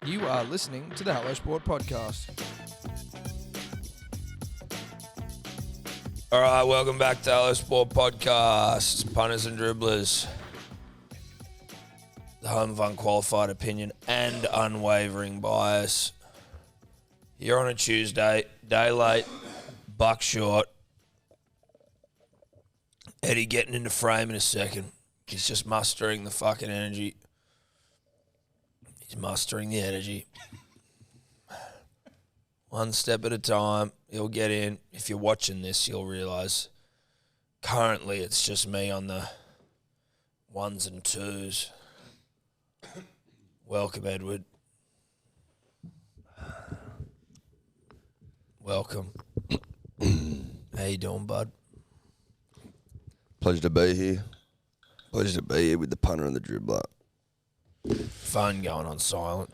You are listening to the Hello Sport Podcast. All right, welcome back to Hello Sport Podcast, punters and dribblers. The home of unqualified opinion and unwavering bias. Here on a Tuesday, day late, buck short. Eddie getting into frame in a second. He's just mustering the fucking energy. He's mustering the energy. One step at a time, he'll get in. If you're watching this, you'll realise currently it's just me on the ones and twos. Welcome, Edward. Welcome. How you doing, bud? Pleasure to be here. Pleasure to be here with the punter and the dribbler. Phone going on silent.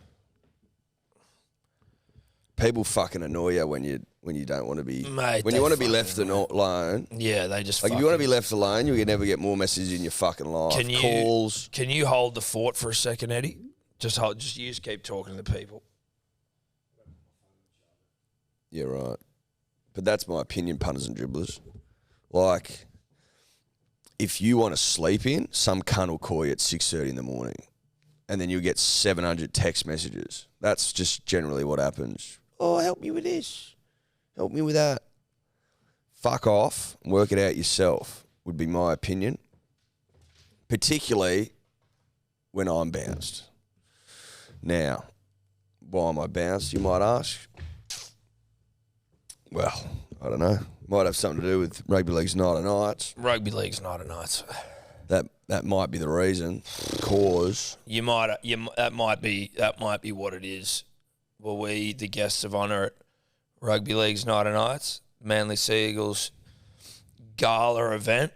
People fucking annoy you when you don't want to be. Mate, when you want to be left alone. Yeah, they just like if you want to be left alone, you can never get more messages in your fucking life. Calls. Can you hold the fort for a second, Eddie? Just keep talking to the people. Yeah, right. But that's my opinion, punters and dribblers. Like, if you want to sleep in, some cunt will call you at 6:30 in the morning, and then you'll get 700 text messages. That's just generally what happens. Oh, help me with this. Help me with that. Fuck off and work it out yourself, would be my opinion. Particularly when I'm bounced. Now, why am I bounced, you might ask? Well, I don't know. Might have something to do with Rugby League's night of nights. Rugby League's night of nights. That might be the reason, the cause. That might be what it is. Were we the guests of honour at Rugby League's night of nights? Manly Seagulls gala event.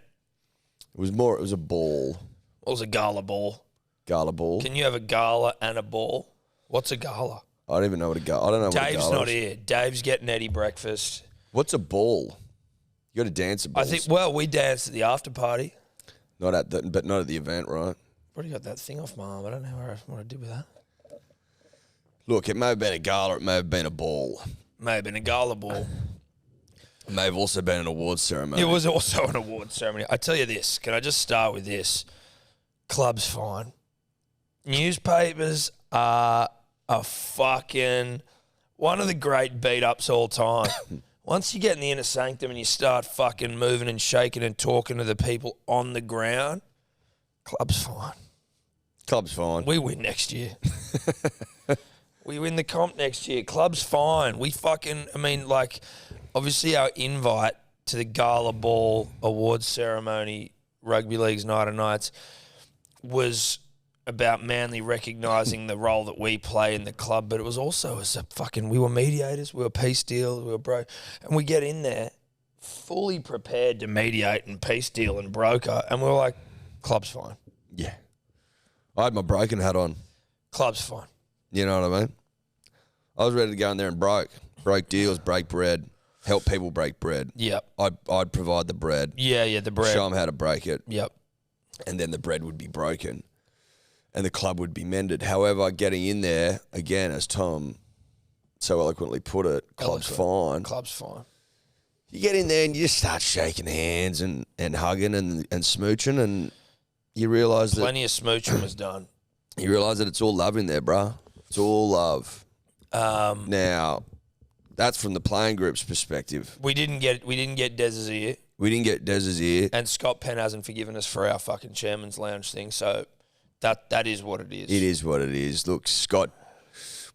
It was a ball. What was a gala ball? Gala ball. Can you have a gala and a ball? What's a gala? I don't even know what a gala. I don't know what a gala is. Dave's not here. Dave's getting Eddie breakfast. What's a ball? You got to dance at balls. We danced at the after party. Not at the event, right? Already got that thing off my arm. I don't know what I did with that. Look, it may have been a gala. It may have been a ball. May have been a gala ball. It may have also been an awards ceremony. It was also an awards ceremony. I tell you this. Can I just start with this? Club's fine. Newspapers are a fucking one of the great beat-ups all time. Once you get in the inner sanctum and you start fucking moving and shaking and talking to the people on the ground, club's fine. Club's fine. We win next year. We win the comp next year. Club's fine. Obviously our invite to the Gala Ball awards ceremony, Rugby League's night of nights, was about Manly recognising the role that we play in the club, but it was also we were mediators, we were peace deal, we were and we get in there fully prepared to mediate and peace deal and broker, and we were like, club's fine. Yeah. I had my broken hat on. Club's fine. You know what I mean? I was ready to go in there and broke deals, break bread, help people break bread. Yep. I'd provide the bread. Yeah, the bread. Show them how to break it. Yep. And then the bread would be broken. And the club would be mended. However, getting in there, again, as Tom so eloquently put it, club's fine. Club's fine. You get in there and you just start shaking hands and hugging and smooching, and you realise that... Plenty of smooching was done. You realise that it's all love in there, bruh. It's all love. Now, that's from the playing group's perspective. We didn't get Dez's ear. We didn't get Dez's ear. And Scott Penn hasn't forgiven us for our fucking chairman's lounge thing, so... That is what it is. It is what it is. Look, Scott's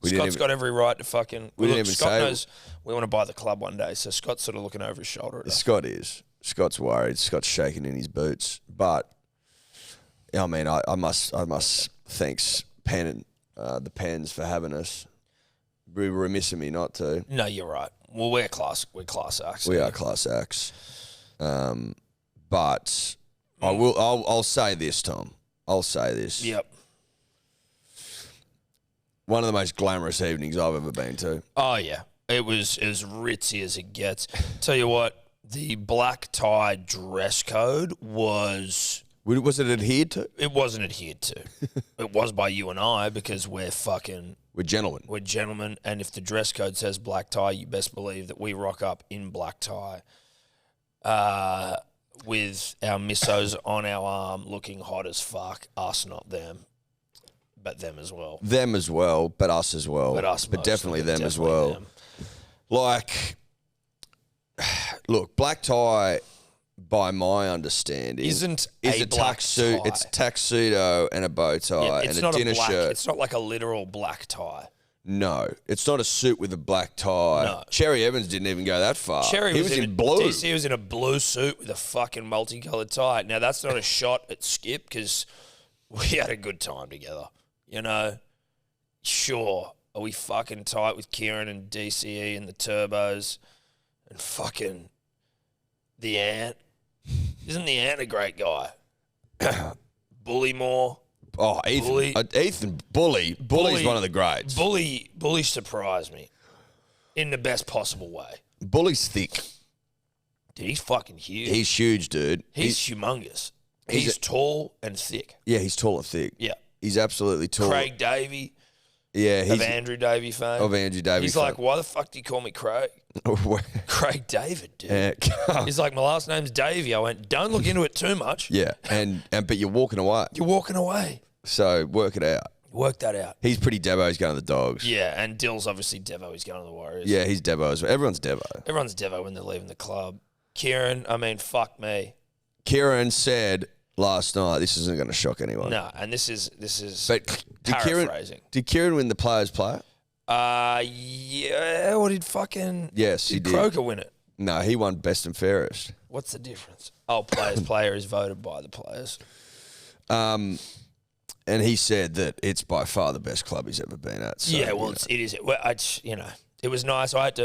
got every right to fucking... Scott knows we want to buy the club one day, so Scott's sort of looking over his shoulder at us. Scott is. Scott's worried. Scott's shaking in his boots. But, I mean, I must thanks the Pens for having us. We're remiss of me not to. No, you're right. Well, we're class acts. We are class acts. But I'll say this, Tom. I'll say this. Yep. One of the most glamorous evenings I've ever been to. Oh, yeah. It was as ritzy as it gets. Tell you what, the black tie dress code was Was it adhered to? It wasn't adhered to. It was by you and I because we're gentlemen. We're gentlemen, and if the dress code says black tie, you best believe that we rock up in black tie with our missos on our arm looking hot as fuck. Us, not them, but them as well. Them as well, but us as well. But definitely them as well. Them. Like, look, black tie, by my understanding, isn't a a black tuxedo. tie. It's tuxedo and a bow tie and a dinner shirt. It's not like a literal black tie. No, it's not a suit with a black tie. No. Cherry Evans didn't even go that far. He was in blue. DC was in a blue suit with a fucking multicolored tie. Now, that's not a shot at Skip because we had a good time together. You know, sure, are we fucking tight with Kieran and DCE and the Turbos and fucking the Ant? Isn't the Ant a great guy? Bullymore. Oh, Ethan. Bully. Ethan, Bully's one of the greats. Bully surprised me in the best possible way. Bully's thick. Dude, he's fucking huge. He's huge, dude. He's humongous. He's tall and thick. Yeah, he's tall and thick. Yeah. He's absolutely tall. Craig Davey. Yeah, Of Andrew Davey fame. He's like, why the fuck do you call me Craig? Craig David, dude. He's like, my last name's Davey. I went, don't look into it too much. Yeah, but you're walking away. You're walking away. So work it out. Work that out. He's pretty Dubbo. He's going to the Dogs. Yeah, and Dill's obviously Devo. He's going to the Warriors. Yeah, he's Dubbo as well. Everyone's Dubbo. Everyone's Devo when they're leaving the club. Kieran, I mean, fuck me. Kieran said last night, this isn't going to shock anyone. No, and this is But paraphrasing. Did Kieran win the Players' Player? Yeah. Or did fucking... Yes, he did. Croker win it? No, he won Best and Fairest. What's the difference? Oh, Players' Player is voted by the players. And he said that it's by far the best club he's ever been at. So, yeah, well, it is. Well, it was nice. I had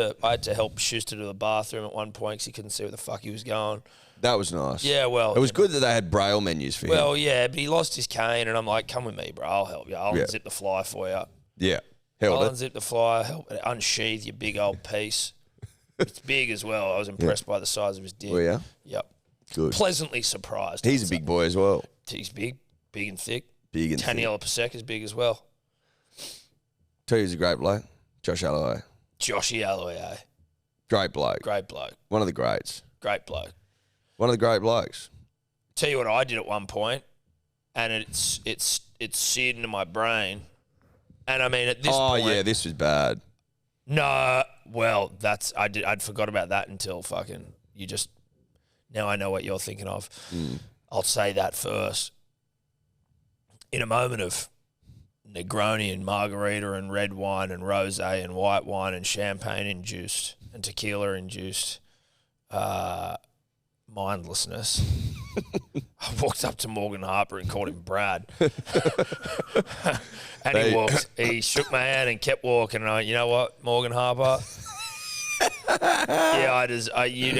to help Schuster to the bathroom at one point because he couldn't see where the fuck he was going. That was nice. Yeah, well, it was good that they had Braille menus for him. Well, yeah, but he lost his cane, and I'm like, come with me, bro. I'll help you. I'll unzip the fly for you. Yeah, I'll unzip the fly, help unsheath your big old piece. It's big as well. I was impressed by the size of his dick. Were you? Yep. Good. Pleasantly surprised. He's a big boy as well. He's big and thick. Big and thick. Taniela Pasek is big as well. Tell you he's a great bloke. Josh Alloway. Joshy Alloway. Great bloke. Great bloke. One of the greats. Great bloke. One of the great blokes. Tell you what I did at one point, and it's seared into my brain. And I mean, at this point... Oh, yeah, this was bad. No, well, I'd forgot about that until fucking... Now I know what you're thinking of. I'll say that first. In a moment of Negroni and margarita and red wine and rosé and white wine and champagne induced and tequila induced mindlessness, I walked up to Morgan Harper and called him Brad. And he shook my hand and kept walking. And I went, you know what, Morgan Harper?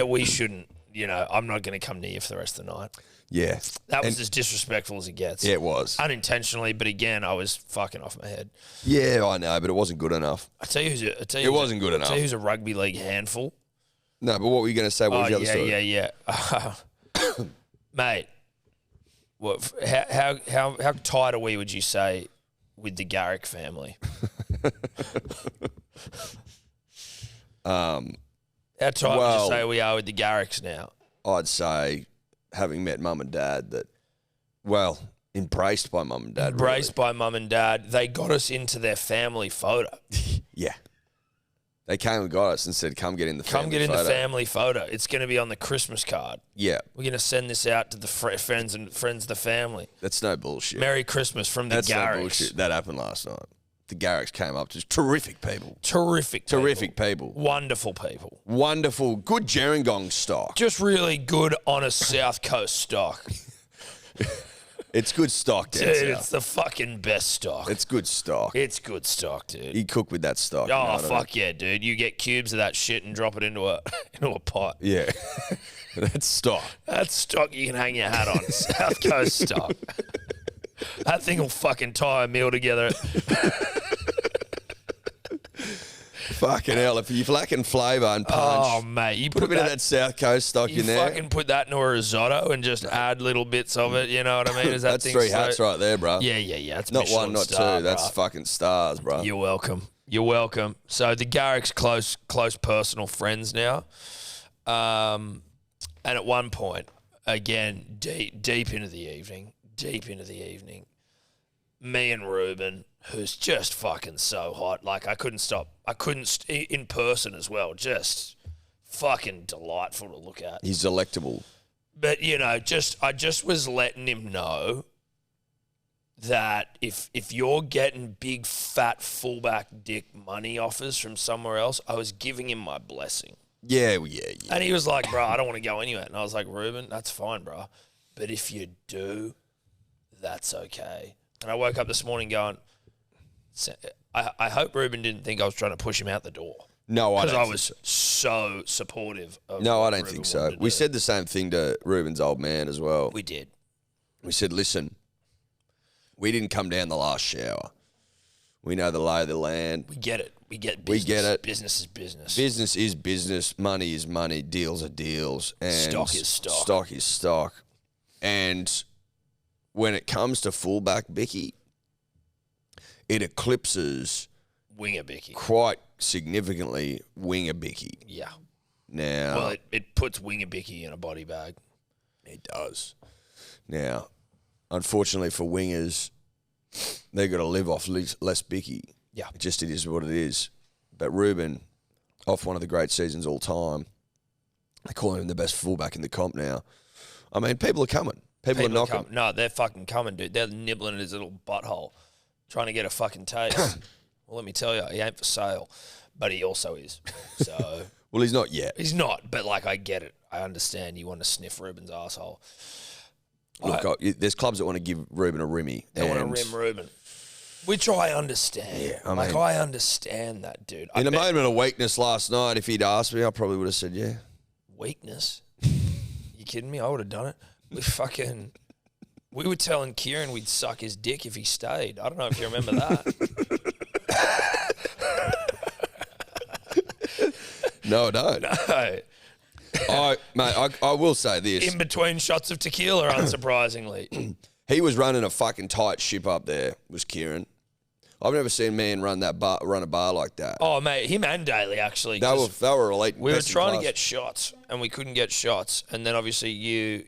We shouldn't. I'm not going to come near you for the rest of the night. Yeah. That was as disrespectful as it gets. Yeah, it was. Unintentionally, but again, I was fucking off my head. Yeah, I know, but it wasn't good enough. It wasn't good enough. I tell you who's a rugby league handful. No, but what were you going to say? What was the other story? Yeah. Mate, how tight are we, would you say, with the Garrick family? How tight would you say we are with the Garricks now? I'd say, having met mum and dad, embraced by mum and dad. Embraced by mum and dad. They got us into their family photo. Yeah. They came and got us and said, come get in the family photo. The family photo. It's going to be on the Christmas card. Yeah. We're going to send this out to the friends of the family. That's no bullshit. Merry Christmas from the Garricks. That's no bullshit. That happened last night. The Garricks came up to terrific people. Terrific people. Wonderful people. Wonderful. Good Gerringong stock. Just really good, honest South Coast stock. It's good stock, dude. It's the fucking best stock. It's good stock. It's good stock, dude. You cook with that stock. Oh, fuck yeah, dude. You get cubes of that shit and drop it into a pot. Yeah. That's stock. That's stock you can hang your hat on. South Coast stock. That thing will fucking tie a meal together. Fucking hell, if you're lacking flavour and punch. Oh, mate. You Put a bit of that South Coast stock you in there. fucking put that into a risotto and just add little bits of it, you know what I mean? Is that That's thing 3 hats right there, bro. Yeah. That's Not Michelin one, not star, two. That's bruh. fucking stars, bro. You're welcome. So the Garrick's close personal friends now. And at one point, again, deep into the evening, me and Ruben, who's just fucking so hot, like I couldn't stop. In person as well, just fucking delightful to look at. He's delectable. But, you know, I just was letting him know that if you're getting big, fat, fullback dick money offers from somewhere else, I was giving him my blessing. Yeah. And he was like, bro, I don't want to go anywhere. And I was like, Ruben, that's fine, bro. But if you do, that's okay. And I woke up this morning going, I hope Ruben didn't think I was trying to push him out the door. No, I don't. Because I was so supportive of No, I don't Ruben think so. wanted to We do. said the same thing to Ruben's old man as well. We did. We said, listen, we didn't come down the last shower. We know the lay of the land. We get it. We get We business. get it. Business is business. Business is business. Money is money. Deals are deals. And Stock is stock. Stock is stock. And when it comes to fullback Bicky, it eclipses Winger Bicky. quite significantly winger Bicky. Yeah. Now, Well, it puts Winger Bicky in a body bag. it does. Now, unfortunately for wingers, they've got to live off less Bicky. Yeah. It is what it is. But Ruben, off one of the great seasons all time, they call him the best fullback in the comp now. I mean, people are coming. People are knocking. No, they're fucking coming, dude. They're nibbling at his little butthole, trying to get a fucking taste. Well, let me tell you, he ain't for sale, but he also is. So Well, he's not yet. he's not, but like I get it. I understand you want to sniff Ruben's asshole. Look, there's clubs that want to give Ruben a rimmy. They want to and rim Ruben, which I understand. Yeah, I like mean- I understand that, dude. In a moment of weakness last night, if he'd asked me, I probably would have said, yeah. Weakness? You kidding me? I would have done it. We were telling Kieran we'd suck his dick if he stayed. I don't know if you remember that. No, I don't. No. I will say this. In between shots of tequila, unsurprisingly. He was running a fucking tight ship up there, was Kieran. I've never seen a man run a bar like that. Oh, mate, him and Daly, actually. They 'cause were elite. we were best in trying to class. get shots, and we couldn't get shots. And then obviously you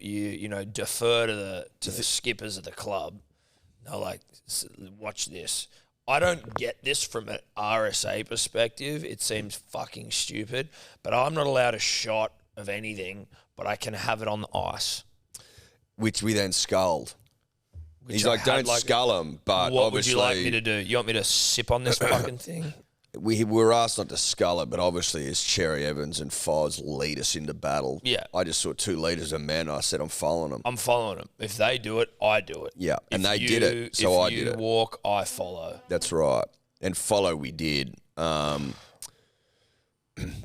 defer to the skippers of the club. They're like, watch this. I don't get this from an RSA perspective. It seems fucking stupid, but I'm not allowed a shot of anything, but I can have it on the ice. Which we then sculled. Which He's I like, had, don't scull him, but what obviously... would you like me to do? You want me to sip on this fucking thing? We were asked not to scull it, but obviously as Cherry Evans and Foz lead us into battle, Yeah. I just saw 2 leaders of men. I said, I'm following them. I'm following them. If they do it, I do it. Yeah, and If they did it, so I did If it. you walk, I follow. That's right. And follow we did.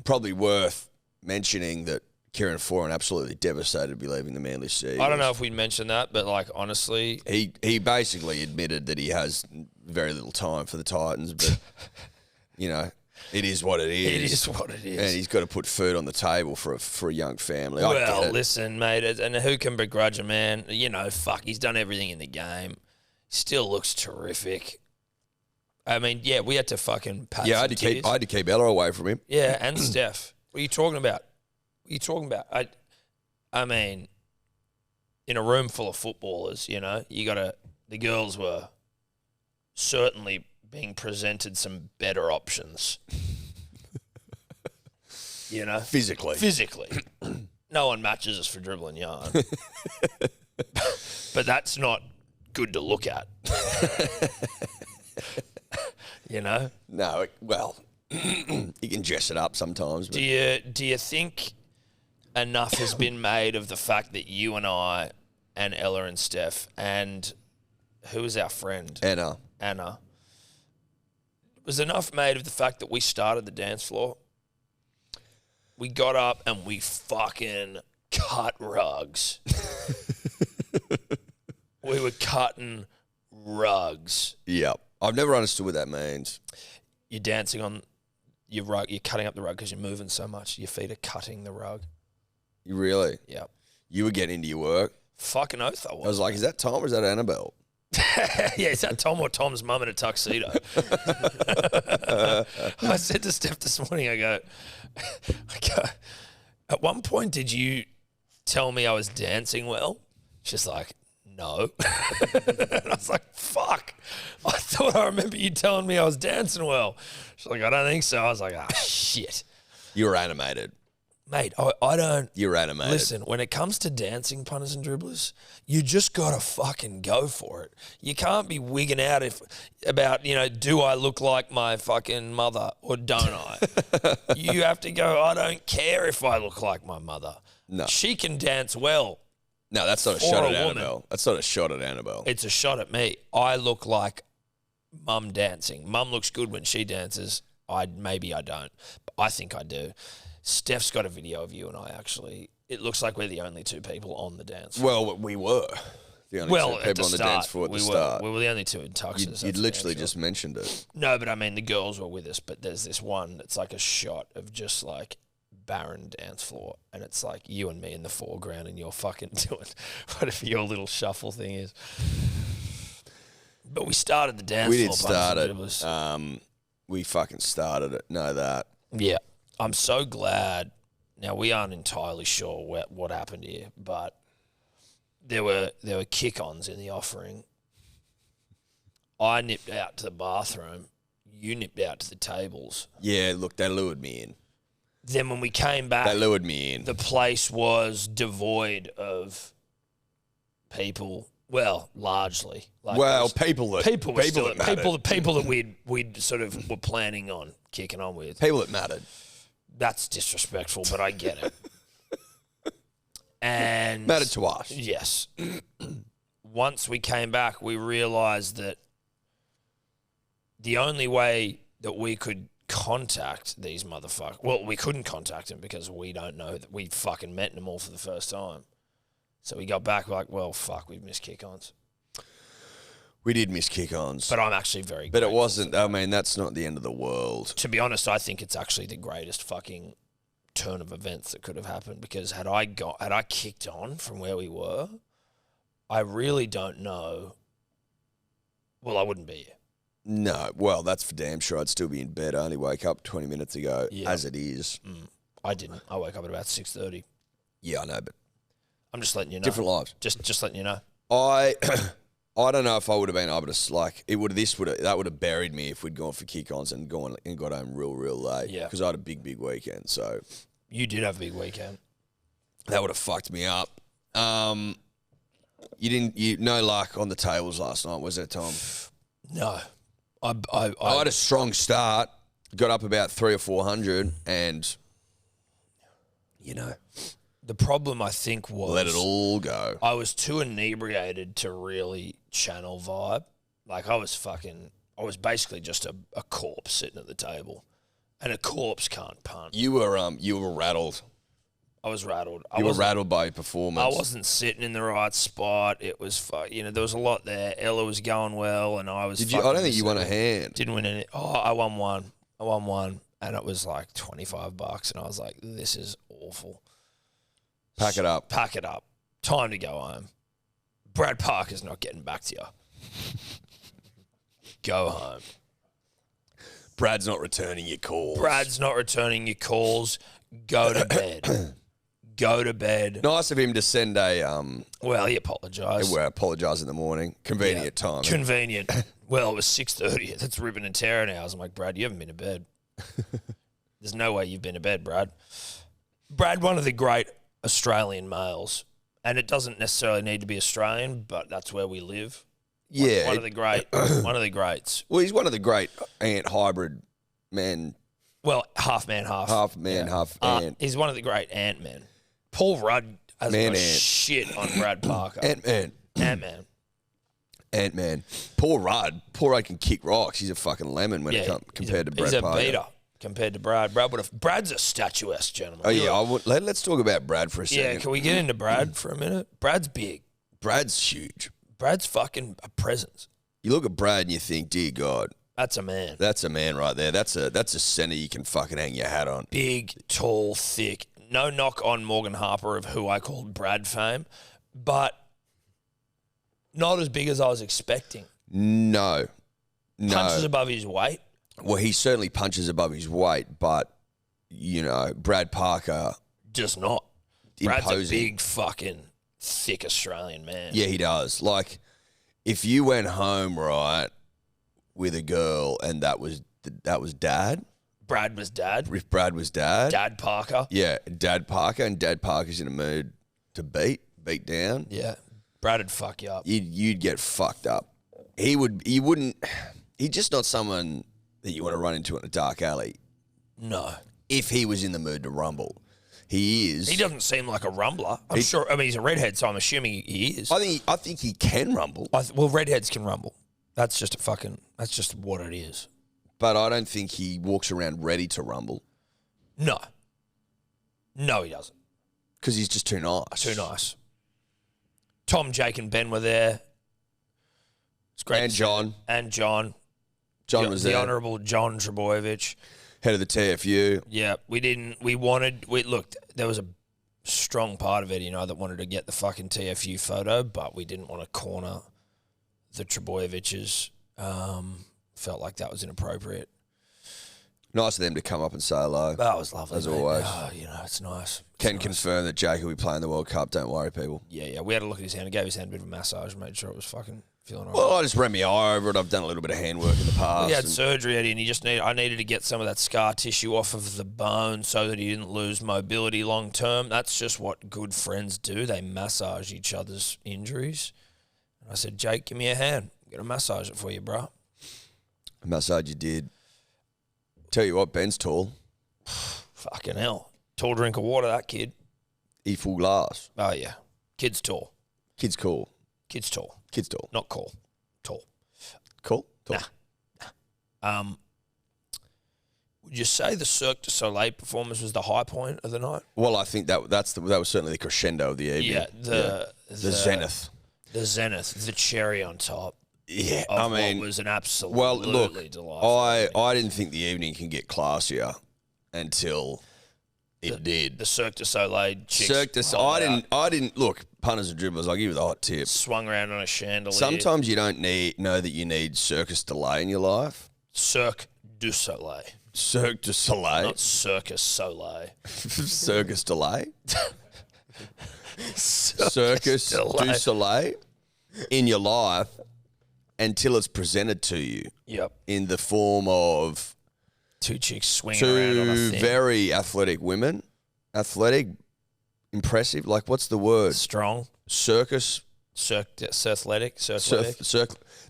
Probably worth mentioning that Kieran Foran absolutely devastated to be leaving the Manly Sea. I don't know if we mentioned that, but like honestly, He basically admitted that he has very little time for the Titans, but, you know, it is what it is. it is what it is. And he's got to put food on the table for a young family. I get Well, it. listen, mate, and who can begrudge a man? You know, fuck, he's done everything in the game. Still looks terrific. I mean, yeah, we had to fucking pat Yeah, I some had to keep Ella away from him. Yeah, and Steph. What are you talking about? What are you talking about? I mean, in a room full of footballers, you know, the girls were certainly being presented some better options. You know? Physically. No one matches us for dribbling yarn. But that's not good to look at. You know? No, well, you can dress it up sometimes. But Do you think enough has been made of the fact that you and I and Ella and Steph and who is our friend? Anna. Was enough made of the fact that we started the dance floor? We got up and we fucking cut rugs. We were cutting rugs. Yeah. I've never understood what that means. You're dancing on your rug. You're cutting up the rug because you're moving so much. Your feet are cutting the rug. You really? Yeah. You were getting into your work? Fucking oath I was. I was like, is that Tom or is that Annabelle? Yeah, is that Tom or Tom's mum in a tuxedo? I said to Steph this morning, I go, at one point, did you tell me I was dancing well? She's like, no. And I was like, fuck. I thought I remember you telling me I was dancing well. She's like, I don't think so. I was like, shit. You were animated. Mate, I don't. You're animated. Listen, when it comes to dancing, punters and dribblers, you just got to fucking go for it. You can't be wigging out about, do I look like my fucking mother or don't I? You have to go, I don't care if I look like my mother. No. She can dance well. No, that's not a shot at Annabelle. That's not a shot at Annabelle. It's a shot at me. I look like mum dancing. Mum looks good when she dances. Maybe I don't, but I think I do. Steph's got a video of you and I actually. It looks like we're the only two people on the dance floor. Well, we were the only two people on the dance floor at the start. We were the only two in tuxes. You'd literally just mentioned it. No, but I mean the girls were with us. But there's this one that's like a shot of just like barren dance floor, and it's like you and me in the foreground, and you're fucking doing whatever your little shuffle thing is. But we started the dance floor. We did start it. We fucking started it. Know that. Yeah. I'm so glad. Now, we aren't entirely sure what happened here, but there were kick-ons in the offering. I nipped out to the bathroom. You nipped out to the tables. Yeah, look, they lured me in. Then when we came back, they lured me in. The place was devoid of people. Well, largely. People that we'd sort of were planning on kicking on with. People that mattered. That's disrespectful, but I get it. And mattered to us. Yes. Once we came back, we realised that the only way that we could contact these motherfuckers, well, we couldn't contact them because we don't know that we fucking met them all for the first time. So we got back like, well, fuck, we've missed kick-ons. We did miss kick-ons. But I'm actually very But it wasn't, I mean, that's not the end of the world. To be honest, I think it's actually the greatest fucking turn of events that could have happened, because had I kicked on from where we were, I really don't know. Well, I wouldn't be here. No, well, that's for damn sure. I'd still be in bed. I only woke up 20 minutes ago, as it is. I didn't. I woke up at about 6:30. Yeah, I know, but I'm just letting you know. Different lives. Just letting you know. I don't know if I would have been able to, like, that would have buried me if we'd gone for kick-ons and got home real late. Yeah. Because I had a big weekend, so. You did have a big weekend. That would have fucked me up. No luck on the tables last night, was there, Tom? No. I had a strong start, got up about 300 or 400, and, the problem, I think, was... let it all go. I was too inebriated to really channel vibe. Like, I was basically just a corpse sitting at the table. And a corpse can't punt. You were rattled. I was rattled. You were rattled by your performance. I wasn't sitting in the right spot. It was, there was a lot there. Ella was going well, and I was... I don't think you won a hand. Didn't win any... Oh, I won one. And it was like $25, and I was like, this is awful. Pack it up. Time to go home. Brad Parker's not getting back to you. Go home. Brad's not returning your calls. Go to bed. Go to bed. Nice of him to send a... Well, he apologised. We apologise in the morning. Convenient time. Convenient. Well, it was 6:30. That's ripping and tearing hours. I'm like, Brad, you haven't been to bed. There's no way you've been to bed, Brad. Brad, one of the great Australian males, and it doesn't necessarily need to be Australian, but that's where we live. Yeah. One of the greats. Well, he's one of the great ant hybrid men. Well, half man, half. Half man, half ant. He's one of the great ant men. Paul Rudd has got shit on Brad Parker. Ant-Man. Paul Rudd can kick rocks. He's a fucking lemon when it comes compared to Brad Parker. He's a beater compared to Brad. Brad's a statuesque gentleman. Oh, yeah. Let's talk about Brad for a second. Yeah, can we get into Brad for a minute? Brad's big. Brad's huge. Brad's fucking a presence. You look at Brad and you think, dear God, That's a man. That's a man right there. That's a centre you can fucking hang your hat on. Big, tall, thick. No knock on Morgan Harper, of who I called Brad fame, but not as big as I was expecting. No. Punches above his weight. Well, he certainly punches above his weight, but, Brad Parker... Just not. Brad's imposing. a big fucking thick Australian man. Yeah, he does. Like, if you went home, right, with a girl and that was dad... Brad was dad. If Brad was dad... Dad Parker. Yeah, Dad Parker, and Dad Parker's in a mood to beat down. Yeah. Brad would fuck you up. You'd get fucked up. He's just not someone that you want to run into in a dark alley. No. If he was in the mood to rumble. He is. He doesn't seem like a rumbler. I'm sure. I mean, he's a redhead, so I'm assuming he is. I think he can rumble. Well, redheads can rumble. That's just what it is. But I don't think he walks around ready to rumble. No. No, he doesn't. Because he's just too nice. Too nice. Tom, Jake, and Ben were there. It's great. And John. John was there. The Honourable John Trebojevic. Head of the TFU. Yeah, looked, there was a strong part of it, that wanted to get the fucking TFU photo, but we didn't want to corner the Trebojeviches. Felt like that was inappropriate. Nice of them to come up and say hello. That was lovely. As always. Oh, it's nice. Can confirm that Jake will be playing the World Cup. Don't worry, people. Yeah. We had a look at his hand. I gave his hand a bit of a massage, made sure it was fucking feeling all Well, right. I just ran my eye over it. I've done a little bit of handwork in the past. He had surgery, Eddie, and I needed to get some of that scar tissue off of the bone so that he didn't lose mobility long term. That's just what good friends do. They massage each other's injuries. And I said, Jake, give me a hand. I'm going to massage it for you, bro. A massage you did. Tell you what, Ben's tall. Fucking hell. Tall drink of water, that kid. He full glass. Oh, yeah. Kid's tall. Kid's cool. Kid's tall. Kid's tall. Not cool. Tall. Cool? Tall. Nah. Would you say the Cirque du Soleil performance was the high point of the night? Well, I think that was certainly the crescendo of the evening. Yeah, the zenith. The zenith, the cherry on top. Yeah, What was an absolutely delightful. I didn't think the evening can get classier until it did. The Cirque du Soleil chicks. Cirque du Soleil. I didn't look, punters and dribblers, I'll give you the hot tip. Swung around on a chandelier. Sometimes you don't know that you need circus delay in your life. Cirque du Soleil. Cirque du Soleil. Not Circus Soleil. Circus delay. Circus du Soleil in your life until it's presented to you. Yep. In the form of two chicks swinging around on a two thing. very athletic women. Athletic, impressive. Like, what's the word? Strong. Circus. Athletic.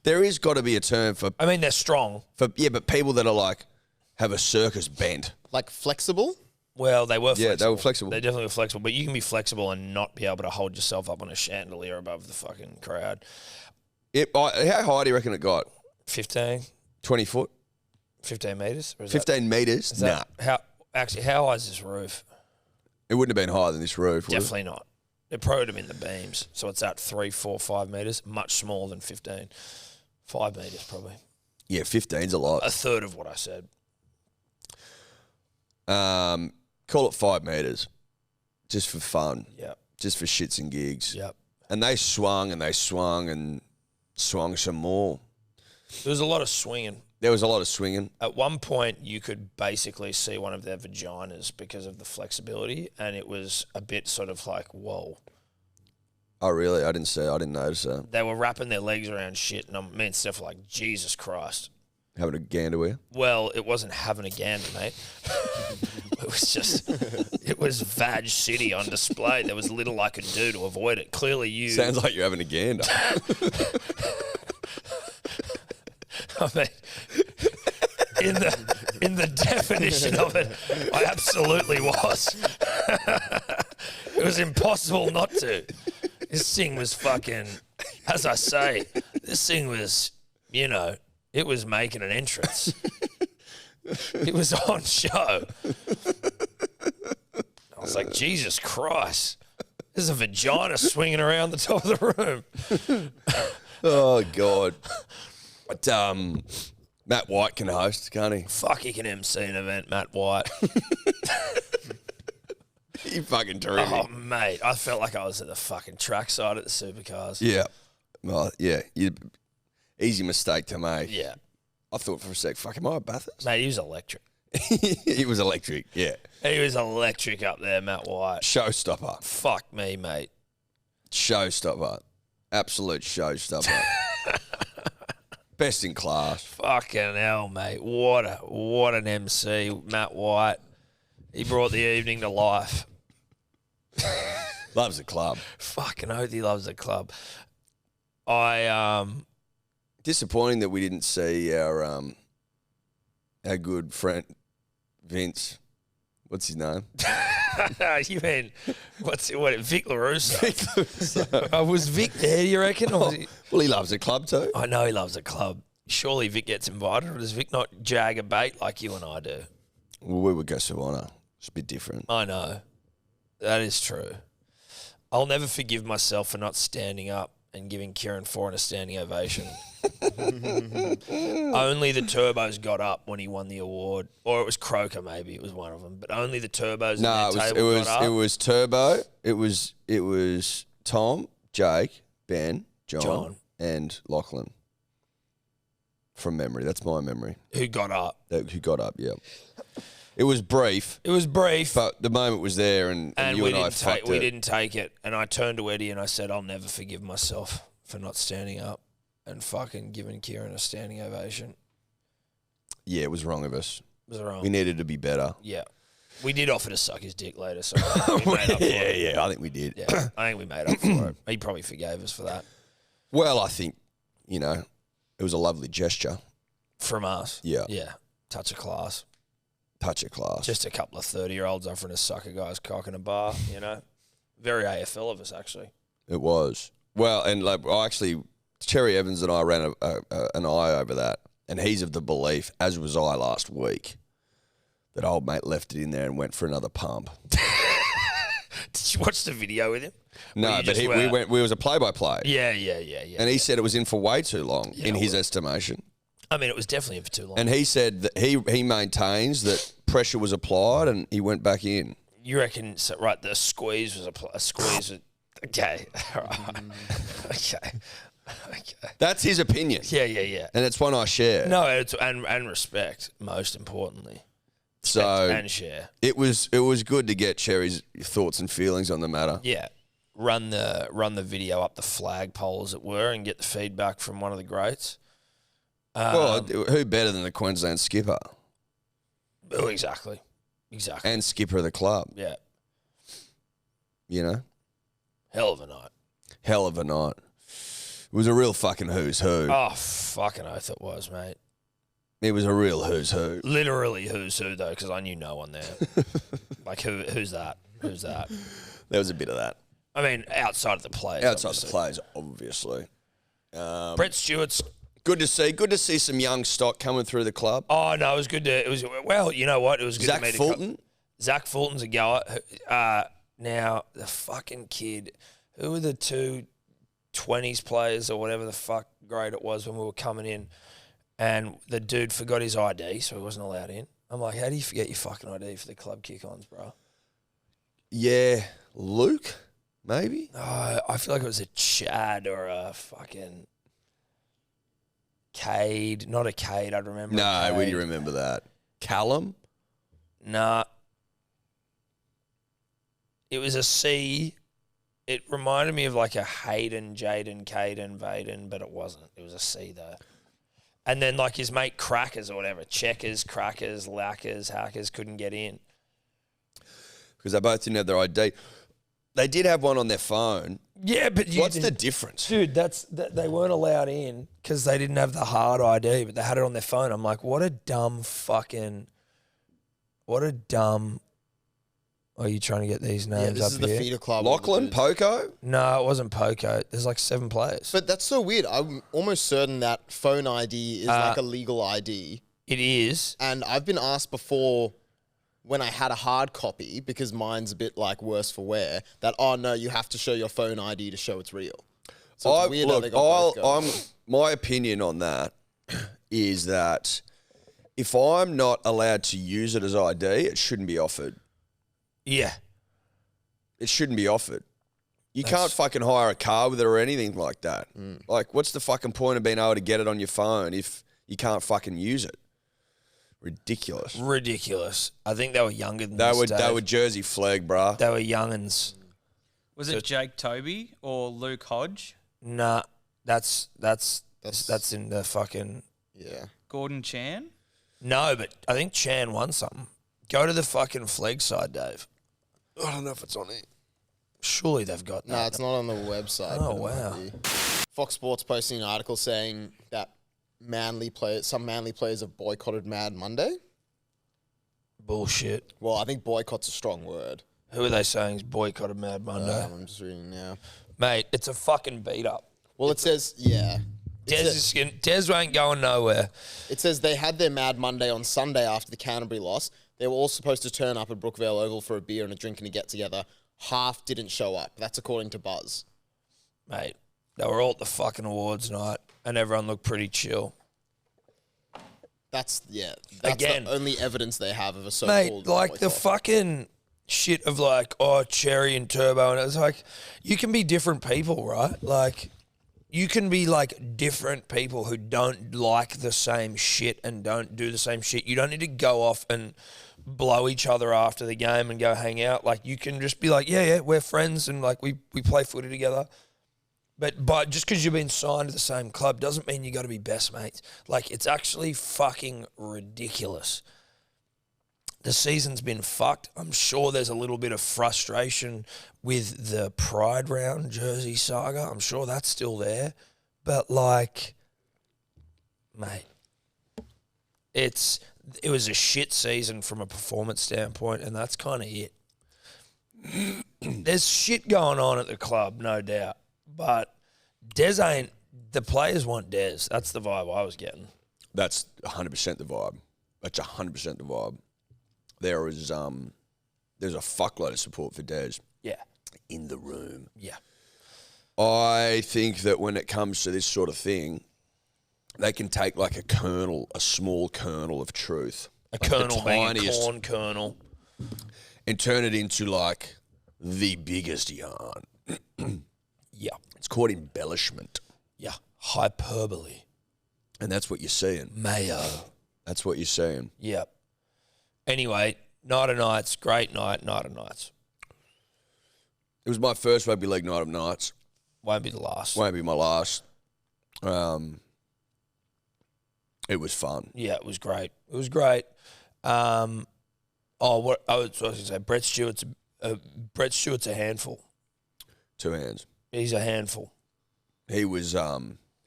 There is got to be a term for. I mean, they're strong. But people that are like have a circus bent. Like flexible? Well, they were flexible. Yeah, they were flexible. They definitely were flexible. But you can be flexible and not be able to hold yourself up on a chandelier above the fucking crowd. How high do you reckon it got? 15? 20 foot? 15 metres? 15 metres? Nah. How high is this roof? It wouldn't have been higher than this roof, would it? Definitely not. It probably would have been the beams. So it's at 3, 4, 5 metres. Much smaller than 15. 5 metres probably. Yeah, 15's a lot. A third of what I said. Call it 5 metres. Just for fun. Yeah. Just for shits and gigs. Yep. And they swung and swung some more. There was a lot of swinging. There was a lot of swinging. At one point, you could basically see one of their vaginas because of the flexibility, and it was a bit sort of like, whoa. Oh, really? I didn't notice that. They were wrapping their legs around shit, and me and Steph were like, Jesus Christ. Having a gander with you? Well, it wasn't having a gander, mate. It was Vag City on display. There was little I could do to avoid it. Clearly you... Sounds like you're having a gander. I mean, in the definition of it, I absolutely was. It was impossible not to. This thing was fucking, as I say, this thing was, it was making an entrance. It was on show. I was like, Jesus Christ. There's a vagina swinging around the top of the room. Oh, God. But, Matt White can host, can't he? Fuck, he can MC an event, Matt White. He fucking terrific. Oh, mate, I felt like I was at the fucking trackside at the Supercars. Yeah. Well, yeah. Easy mistake to make. Yeah. I thought for a sec, fuck, am I at Bathurst? Mate, he was electric. He was electric, yeah. He was electric up there, Matt White. Showstopper. Fuck me, mate. Showstopper. Absolute showstopper. Best in class. Fucking hell, mate. What an MC, Matt White. He brought the evening to life. Loves the club. Fucking oath he loves the club. Disappointing that we didn't see our good friend Vince. What's his name? You mean Vic LaRusso? Was Vic there, you reckon? Or was he... Well, he loves the club too. I know he loves the club. Surely Vic gets invited, or does Vic not jag a bait like you and I do? Well, we would go Savannah. It's a bit different. I know. That is true. I'll never forgive myself for not standing up and giving Kieran Foran a standing ovation. Only the Turbos got up when he won the award. Or it was Croker, maybe. It was one of them. But only the Turbos No, it was Turbo. It was Tom, Jake, Ben, John. And Lachlan. From memory. That's my memory. Who got up. Who got up, yeah. It was brief. But the moment was there and you and I fucked it. We didn't take it. And I turned to Eddie and I said, I'll never forgive myself for not standing up and fucking giving Kieran a standing ovation. Yeah, it was wrong of us. It was wrong. We needed to be better. Yeah. We did offer to suck his dick later, so we made up for it. Yeah, I think we did. Yeah, I think we made up for it. He probably forgave us for that. Well, I think, it was a lovely gesture. From us. Yeah. Yeah. Touch of class. Touch of class. Just a couple of 30-year-olds offering to suck a guy's cock in a bar, Very AFL of us, actually. It was. Well, and Cherry Evans and I ran an eye over that, and he's of the belief, as was I last week, that old mate left it in there and went for another pump. Did you watch the video with him? No, but we was a play-by-play. Yeah. And he said it was in for way too long, in his estimation. I mean, it was definitely in for too long. And he said that he maintains that pressure was applied and he went back in. You reckon, right, the squeeze was a squeeze. Okay. All right. Okay. That's his opinion. Yeah. And it's one I share. No, and respect, most importantly. So and share. It was good to get Cherry's thoughts and feelings on the matter. Yeah. Run the video up the flagpole, as it were, and get the feedback from one of the greats. Well, who better than the Queensland skipper? Oh, exactly. And skipper of the club. Yeah. Hell of a night. It was a real fucking who's who. Oh, fucking oath it was, mate. It was a real who's who. Literally who's who, though, because I knew no one there. Like, who's that? Who's that? There was a bit of that. I mean, outside of the players. The players, obviously. Brett Stewart's... Good to see some young stock coming through the club. Oh, no, it was good to... Well, you know what? It was good to meet Fulton? Zach Fulton's a goer. Now, the fucking kid... Who were the two 20s players or whatever the fuck grade it was when we were coming in? And the dude forgot his ID, so he wasn't allowed in. I'm like, how do you forget your fucking ID for the club kick-ons, bro? Yeah. Luke, maybe? I feel like it was a Chad or a fucking... Cade, not a Cade, I'd remember. No, we do remember that. Callum? Nah. It was a C. It reminded me of like a Hayden, Jaden, Caden, Vaden, but it wasn't. It was a C though. And then like his mate Crackers or whatever, Checkers, Crackers, Lackers, Hackers couldn't get in. Because they both didn't have their ID. They did have one on their phone. Yeah, but what's the difference? Dude, they weren't allowed in because they didn't have the hard ID, but they had it on their phone. I'm like, what a dumb. Are you trying to get these names up here? This is the feeder club. Lachlan, Poco? No, it wasn't Poco. There's like 7 players. But that's so weird. I'm almost certain that phone ID is like a legal ID. It is. And I've been asked before when I had a hard copy, because mine's a bit like worse for wear, that, oh no, you have to show your phone ID to show it's real. So it's weird how they got both going. My opinion on that is that if I'm not allowed to use it as ID, it shouldn't be offered. Yeah. It shouldn't be offered. You can't fucking hire a car with it or anything like that. Like, what's the fucking point of being able to get it on your phone if you can't fucking use it? Ridiculous. I think they were younger than this, They were Jersey flag, bruh. They were youngins. Was it Jake Toby or Luke Hodge? Nah, that's in the fucking... Yeah. Gordon Chan? No, but I think Chan won something. Go to the fucking flag side, Dave. I don't know if it's on it. Surely they've got that. No, it's not on the website. Oh, but it wow. might be. Fox Sports posting an article saying that some Manly players have boycotted Mad Monday. Bullshit. Well, I think boycott's a strong word. Who are they saying is boycotted Mad Monday? I'm just reading now. Mate, it's a fucking beat up. Well, it says, yeah. Des ain't going nowhere. It says they had their Mad Monday on Sunday after the Canterbury loss. They were all supposed to turn up at Brookvale Oval for a beer and a drink and a get-together. Half didn't show up. That's according to Buzz. Mate, they were all at the fucking awards night and everyone looked pretty chill. That's Again, the only evidence they have of a so-called mate, like the boycott. fucking shit of like, oh, Cherry and Turbo. And it was like, you can be different people, right? Like, you can be like different people who don't like the same shit and don't do the same shit. You don't need to go off and blow each other after the game and go hang out. Like, you can just be like, yeah, we're friends and like we play footy together. But just because you've been signed to the same club doesn't mean you got to be best mates. Like, it's actually fucking ridiculous. The season's been fucked. I'm sure there's a little bit of frustration with the Pride Round jersey saga. I'm sure that's still there. But, like, mate, it was a shit season from a performance standpoint, and that's kind of it. There's shit going on at the club, no doubt. But the players want Des. That's the vibe I was getting. That's 100% the vibe. That's 100% the vibe. There's a fuckload of support for Des. Yeah. In the room. Yeah. I think that when it comes to this sort of thing, they can take like a small kernel of truth. A kernel being a corn kernel. And turn it into like the biggest yarn. Yeah. It's called embellishment. Yeah. Hyperbole. And that's what you're seeing. Mayo. That's what you're seeing. Yep. Anyway, night of nights, great night of nights. It was my first rugby league night of nights. Won't be the last. Won't be my last. It was fun. Yeah, it was great. It was great. What I was going to say, Brett Stewart's a handful. 2 hands. He's a handful. He was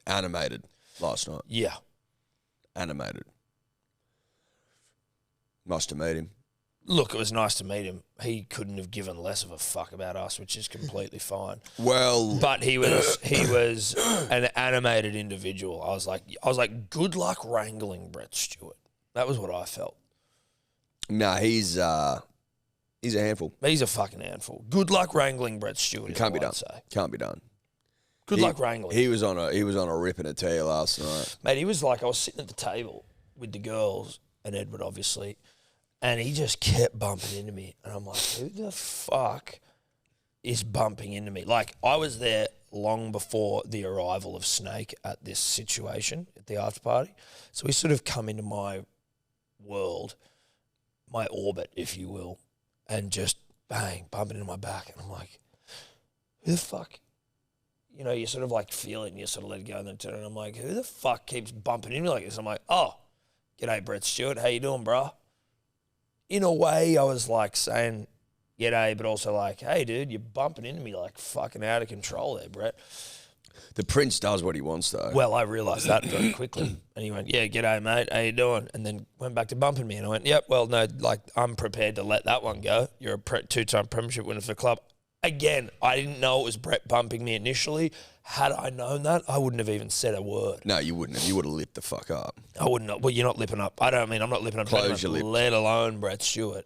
animated last night. Yeah. Animated. Nice to meet him. Look, it was nice to meet him. He couldn't have given less of a fuck about us, which is completely fine. Well, but he was an animated individual. I was like, good luck wrangling Brett Stewart. That was what I felt. No, he's a handful. He's a fucking handful. Good luck wrangling Brett Stewart. It can't be done. Can't be done. Good luck wrangling. He was on a rip and a tear last night. Mate, he was like, I was sitting at the table with the girls and Edward, obviously, and he just kept bumping into me. And I'm like, who the fuck is bumping into me? Like, I was there long before the arrival of Snake at this situation at the after party. So he sort of come into my world, my orbit, if you will, and just bang, bumping into my back. And I'm like, who the fuck? You know, you sort of like feel it and you sort of let it go and then turn. And I'm like, who the fuck keeps bumping into me like this? I'm like, oh, g'day, Brett Stewart. How you doing, bro? In a way, I was like saying, g'day, but also like, hey, dude, you're bumping into me like fucking out of control there, Brett. The Prince does what he wants, though. Well, I realised that very quickly. And he went, yeah, g'day, mate. How you doing? And then went back to bumping me. And I went, yep, well, no, like, I'm prepared to let that one go. You're a two-time premiership winner for the club. Again, I didn't know it was Brett bumping me initially. Had I known that, I wouldn't have even said a word. No, you wouldn't have. You would have lipped the fuck up. I wouldn't have. Well, you're not lipping up. I'm not lipping up. Close your lips. Let alone Brett Stewart.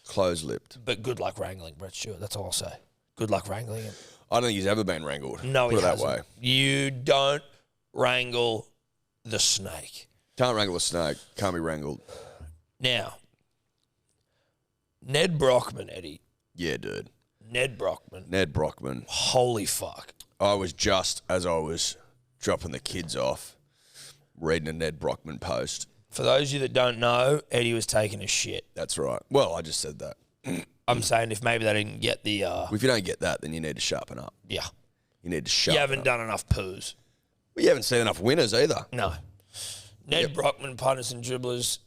Close-lipped. But good luck wrangling Brett Stewart. That's all I'll say. Good luck wrangling him. I don't think he's ever been wrangled. No, Put he it that hasn't. way. You don't wrangle the Snake. Can't wrangle a snake. Can't be wrangled. Now, Nedd Brockmann, Eddie. Yeah, dude. Nedd Brockmann. Nedd Brockmann. Holy fuck. I was just, as I was dropping the kids off, reading a Nedd Brockmann post. For those of you that don't know, Eddie was taking a shit. That's right. Well, I just said that. I'm saying if maybe they didn't get the... If you don't get that, then you need to sharpen up. yeah. You need to sharpen You haven't up. done enough poos. Well, you haven't seen enough winners either. No. Nedd Brockmann, punters and dribblers.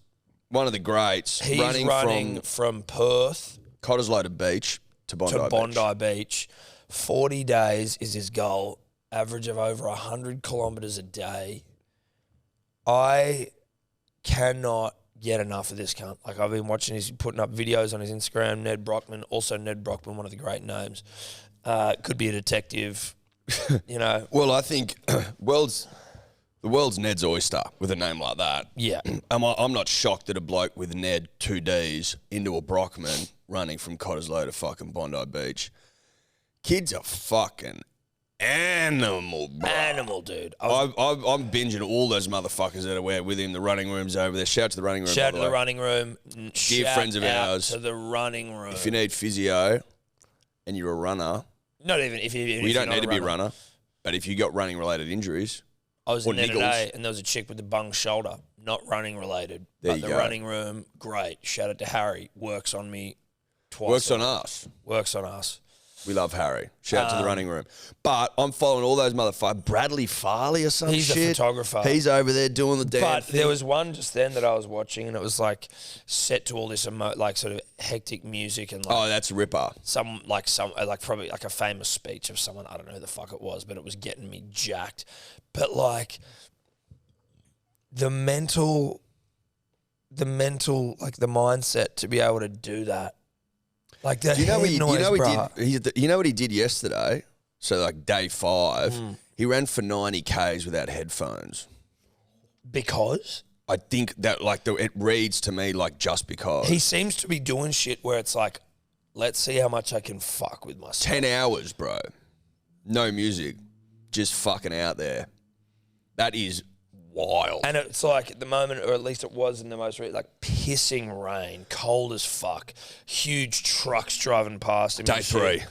One of the greats. He's running from Perth Cottesloe Beach to Bondi Beach. 40 days is his goal. Average of over 100 kilometres a day. I cannot get enough of this cunt. Like, I've been watching, he's putting up videos on his Instagram. Nedd Brockmann, also Nedd Brockmann, one of the great names. Could be a detective, you know. Well, I think the world's Ned's oyster with a name like that. Yeah. I'm not shocked that a bloke with Ned 2Ds into a Brockman running from Cottesloe to fucking Bondi Beach. Kids are fucking animal, bro. Animal, dude. I'm binging all those motherfuckers that are with him. The running room's over there. Shout out to the running room. Shout out by to the way. running room. Dear friends of ours. To the running room. If you need physio and you're a runner, Not even if you. well, you don't need to be a runner, but if you got running related injuries, I was or in there niggles. today, and there was a chick with the bung shoulder, not running related. There but you the go. running room, great. Shout out to Harry. Works on me twice. works on us. Works on us. We love Harry. Shout out to the running room. But I'm following all those motherfuckers. Bradley Farley or some He's a shit. photographer. He's over there doing the damn But thing. there was one just then that I was watching, and it was like set to all this like sort of hectic music and like Oh, that's Ripper. some probably like a famous speech of someone. I don't know who the fuck it was, but it was getting me jacked. But like the mental like the mindset to be able to do that. Like the Do you know head noise, you know what he did yesterday? So like day 5, he ran for 90 Ks without headphones. because I think that it reads to me like just because. he seems to be doing shit where it's like, let's see how much I can fuck with myself. 10 hours, bro. No music. Just fucking out there. That is wild. And it's like at the moment, or at least it was in the most like pissing rain, cold as fuck, huge trucks driving past him. Day and shit.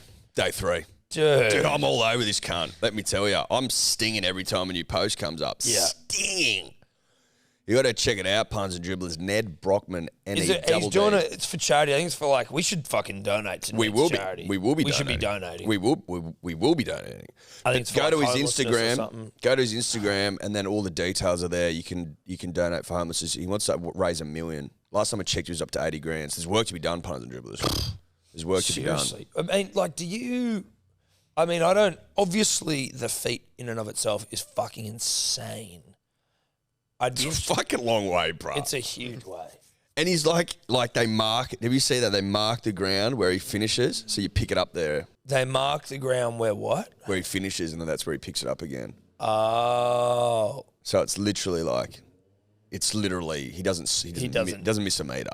3. Dude. I'm all over this cunt. Let me tell you. I'm stinging every time a new post comes up. Yeah. Stinging. You got to check it out, puns and dribblers. Nedd Brockmann, He's N-E-double-D. doing it. It's for charity. I think it's for like we should fucking donate to We Ned's will charity. be. We will be. We donating. should be donating. We will be donating. I think it's for Go like to his homelessness or Instagram. something. Go to his Instagram, and then all the details are there. You can donate for homelessness. He wants to raise $1 million. Last time I checked, he was up to 80 grand. So there's work to be done, punters and dribblers. There's work to be done. Seriously. I mean, like, do you? I mean, I don't. Obviously, the feat in and of itself is fucking insane. I'd be. It's a fucking long way, bro. It's a huge way. And he's like they mark. Have you seen that? They mark the ground where he finishes, so you pick it up there They mark the ground where what? where he finishes, and then that's where he picks it up again. Oh, So it's literally he doesn't miss a meter.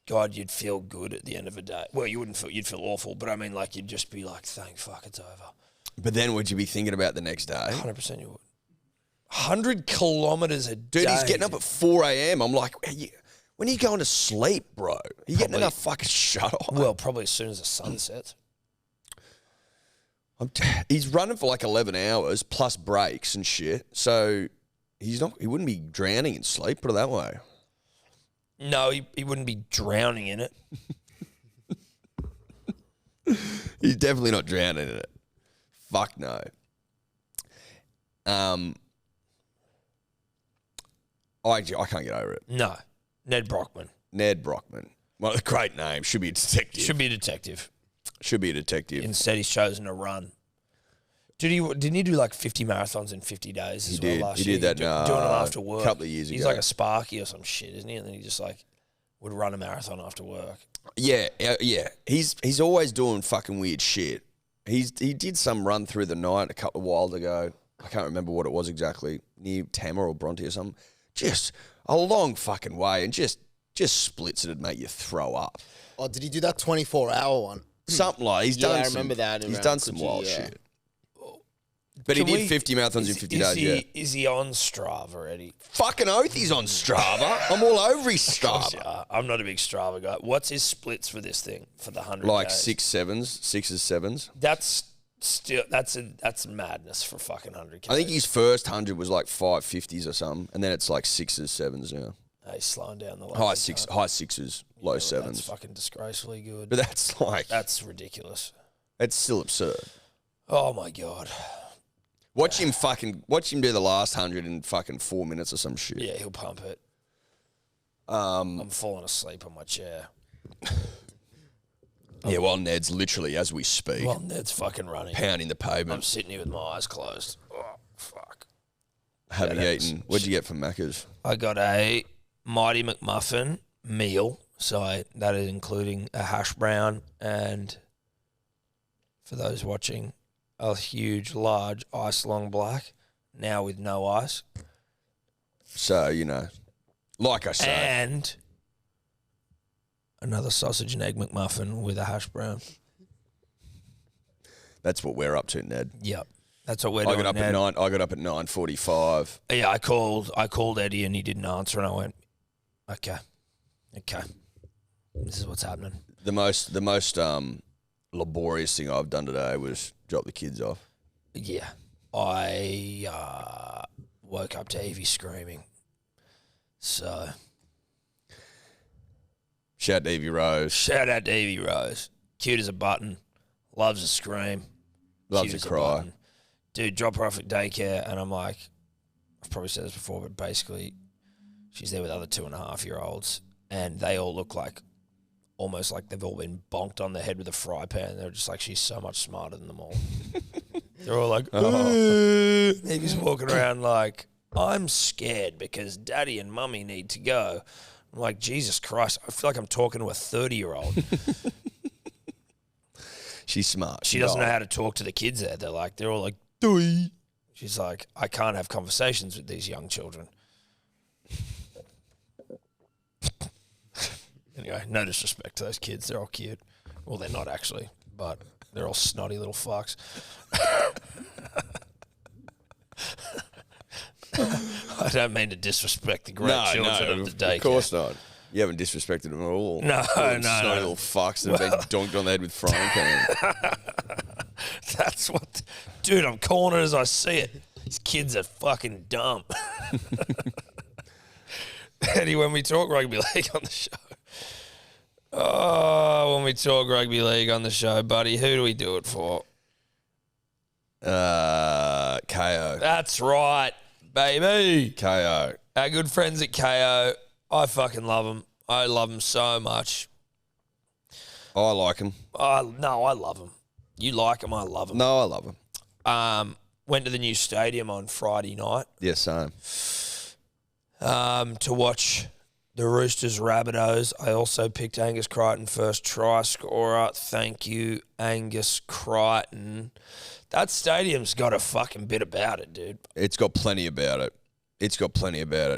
God, you'd feel good at the end of a day. Well, you wouldn't feel. You'd feel awful, but I mean, like, you'd just be like, "Thank fuck, it's over." But then would you be thinking about the next day? 100% you would. 100 kilometers a day. Dude, he's getting up at 4 a.m. I'm like, when are you going to sleep, bro? Are you getting enough fucking shut off? Well, probably as soon as the sun sets. He's running for like 11 hours plus breaks and shit. So he wouldn't be drowning in sleep, put it that way. No, he wouldn't be drowning in it. He's definitely not drowning in it. Fuck no. I can't get over it. No. Nedd Brockmann. Nedd Brockmann. Well, a great name. Should be a detective. Should be a detective. Should be a detective. Instead, he's chosen to run. Didn't he do like 50 marathons in 50 days as well last year? He did that doing them after work. a couple of years ago. He's like a Sparky or some shit, isn't he? And then he just like would run a marathon after work. Yeah. He's always doing fucking weird shit. He did some run through the night a while ago. I can't remember what it was exactly, near Tamar or Bronte or something. Just a long fucking way, and just splits it'd make you throw up. Oh, did he do that 24-hour one? Something like he's Yeah, done. I remember that He's around done some Coogee, wild yeah. shit. But he Can did we- 50 marathons in 50 days, yeah. Is he on Strava already? Fucking oath he's on Strava. I'm all over his Strava. Yeah, I'm not a big Strava guy. What's his splits for this thing for the 100? Like days? 6 sevens, 6s, 7s. That's still that's madness for fucking 100. I think his first 100 was like 550s or something, and then it's like 6s, 7s now. He's slowing down the High 6s, low 7s. That's fucking disgracefully good. But that's like, That's ridiculous. it's still absurd. Oh my god. Watch him do the last 100 in fucking 4 minutes or some shit. Yeah, he'll pump it. I'm falling asleep on my chair. Yeah, while Ned's literally, as we speak, Well, Ned's fucking running. pounding the I'm pavement. sitting here with my eyes closed. Oh, fuck. Have you Yeah, eaten? What'd you get from Macca's? I got a Mighty McMuffin meal. So that is including a hash brown and, for those watching, a huge, large ice long black, now with no ice. So, like I say, And another sausage and egg McMuffin with a hash brown. that's what we're up to, Ned. Yep. That's what we're I doing. got up Ned. at 9. I got up at 9:45. Yeah, I called Eddie and he didn't answer, and I went, okay, this is what's happening. The most laborious thing I've done today was drop the kids off. Yeah, I woke up to Evie screaming. So Shout out to Evie Rose. shout out to Evie Rose, cute as a button, loves a scream, Loves cute a as cry. button. Dude, drop her off at daycare, and I'm like, I've probably said this before, but basically, she's there with other 2.5-year-olds, and they all look like, almost like they've all been bonked on the head with a fry pan. They're just like, she's so much smarter than them all. They're all like, Evie's walking around like, I'm scared because daddy and mummy need to go. I'm like, Jesus Christ, I feel like I'm talking to a 30-year-old. She's smart. She doesn't know how to talk to the kids there. They're all like, Doi. She's like, I can't have conversations with these young children. Anyway, no disrespect to those kids. They're all cute. Well, they're not actually, but they're all snotty little fucks. I don't mean to disrespect the great children of the daycare. Of course not. You haven't disrespected them at all. No, Little no, snotty no. little fucks that have been donked on the head with frying pan. That's what... Dude, I'm calling it as I see it. These kids are fucking dumb. Eddie, when we talk rugby league on the show... Oh, when we talk rugby league on the show, buddy, who do we do it for? KO. That's right, baby. KO. Our good friends at KO, I fucking love them. I love them so much. I like him. No, I love them. You like them, I love them. No, I love him. Went to the new stadium on Friday night Yeah, same. to watch the Roosters Rabbitohs. I also picked Angus Crichton first try scorer. Thank you, Angus Crichton. That stadium's got a fucking bit about it, dude. It's got plenty about it.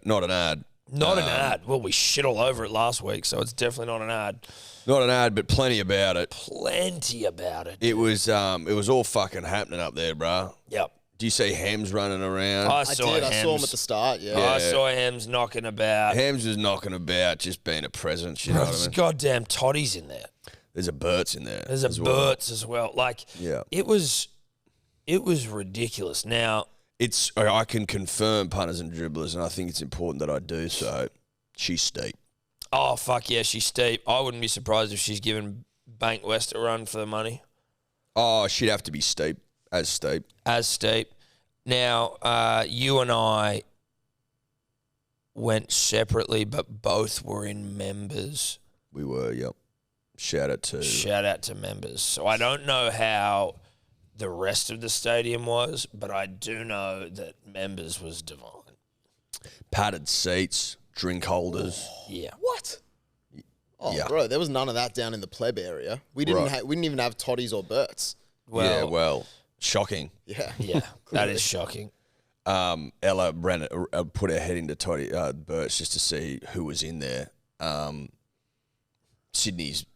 Not an ad. Not an ad. Well, we shit all over it last week, so it's definitely not an ad. Not an ad, but plenty about it. Plenty about it. It was all fucking happening up there, bro. Yep. Do you see Hems running around? I I saw did. Hems. I saw him at the start. Yeah. Yeah. I saw Hems knocking about. Hems was knocking about, just being a presence, you know what I There's mean? goddamn toddies in there. There's a Burt's in there. There's a as well. Burt's as well. Like, Yeah. it was ridiculous. Now, I can confirm, punters and dribblers, and I think it's important that I do so. She's steep. oh, fuck yeah, she's steep. I wouldn't be surprised if she's given Bank West a run for the money. Oh, she'd have to be steep. As steep. As steep. Now, you and I went separately, but both were in members. We were, yep. Shout out to... Shout out to members. So I don't know how the rest of the stadium was, but I do know that members was divine. padded seats, drink holders. Yeah. What? Oh, Yeah. bro, there was none of that down in the pleb area. We didn't. Right. We didn't even have toddies or Burts. Yeah, well, shocking. Yeah. Yeah, that is shocking. Ella put her head into Burt's just to see who was in there. Sydney's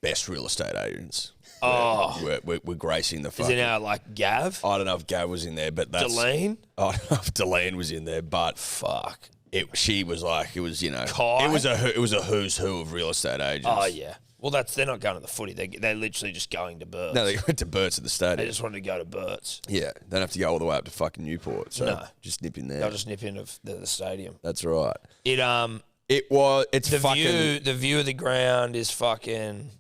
best real estate agents. Oh. We're gracing the Is fucking... it now like Gav? I don't know if Gav was in there, but that's... Delaney? I don't know if Delaney was in there, but... Fuck. She was like, it was, you know... Kai? It was a who's who of real estate agents. Oh, yeah. Well, they're not going to the footy. They're literally just going to Burt's. No, they went to Burt's at the stadium. They just wanted to go to Burt's. Yeah, they don't have to go all the way up to fucking Newport. So No. just nip in there. They'll just nip in of the stadium. That's right. It's The fucking... the view of the ground is fucking...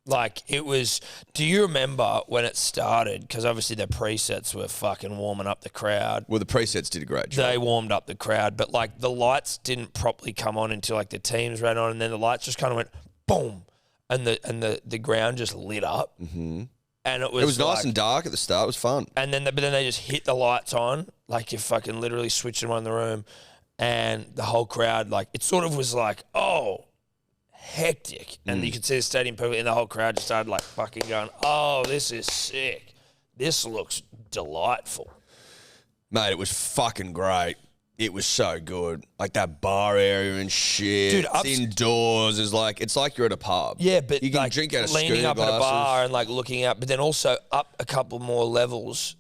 Like, it was... Do you remember when it started? Because obviously the presets were fucking warming up the crowd. Well, the presets did a great job. They warmed up the crowd, but, like, the lights didn't properly come on until, like, the teams ran on, and then the lights just kind of went boom, and the ground just lit up. Mm-hmm. And it was nice like, and dark at the start. It was fun. And then, but then they just hit the lights on, like you fucking literally switched them on in the room, and the whole crowd, like, it sort of was like, oh, hectic. And you could see the stadium people, and the whole crowd just started, like, fucking going, oh, this is sick. This looks delightful. Mate, it was fucking great. It was so good. Like that bar area and shit. Dude, it's indoors. It's like you're at a pub. Yeah, but you can like drink out of leaning schooner up at a glasses. bar and like looking out, but then also up a couple more levels.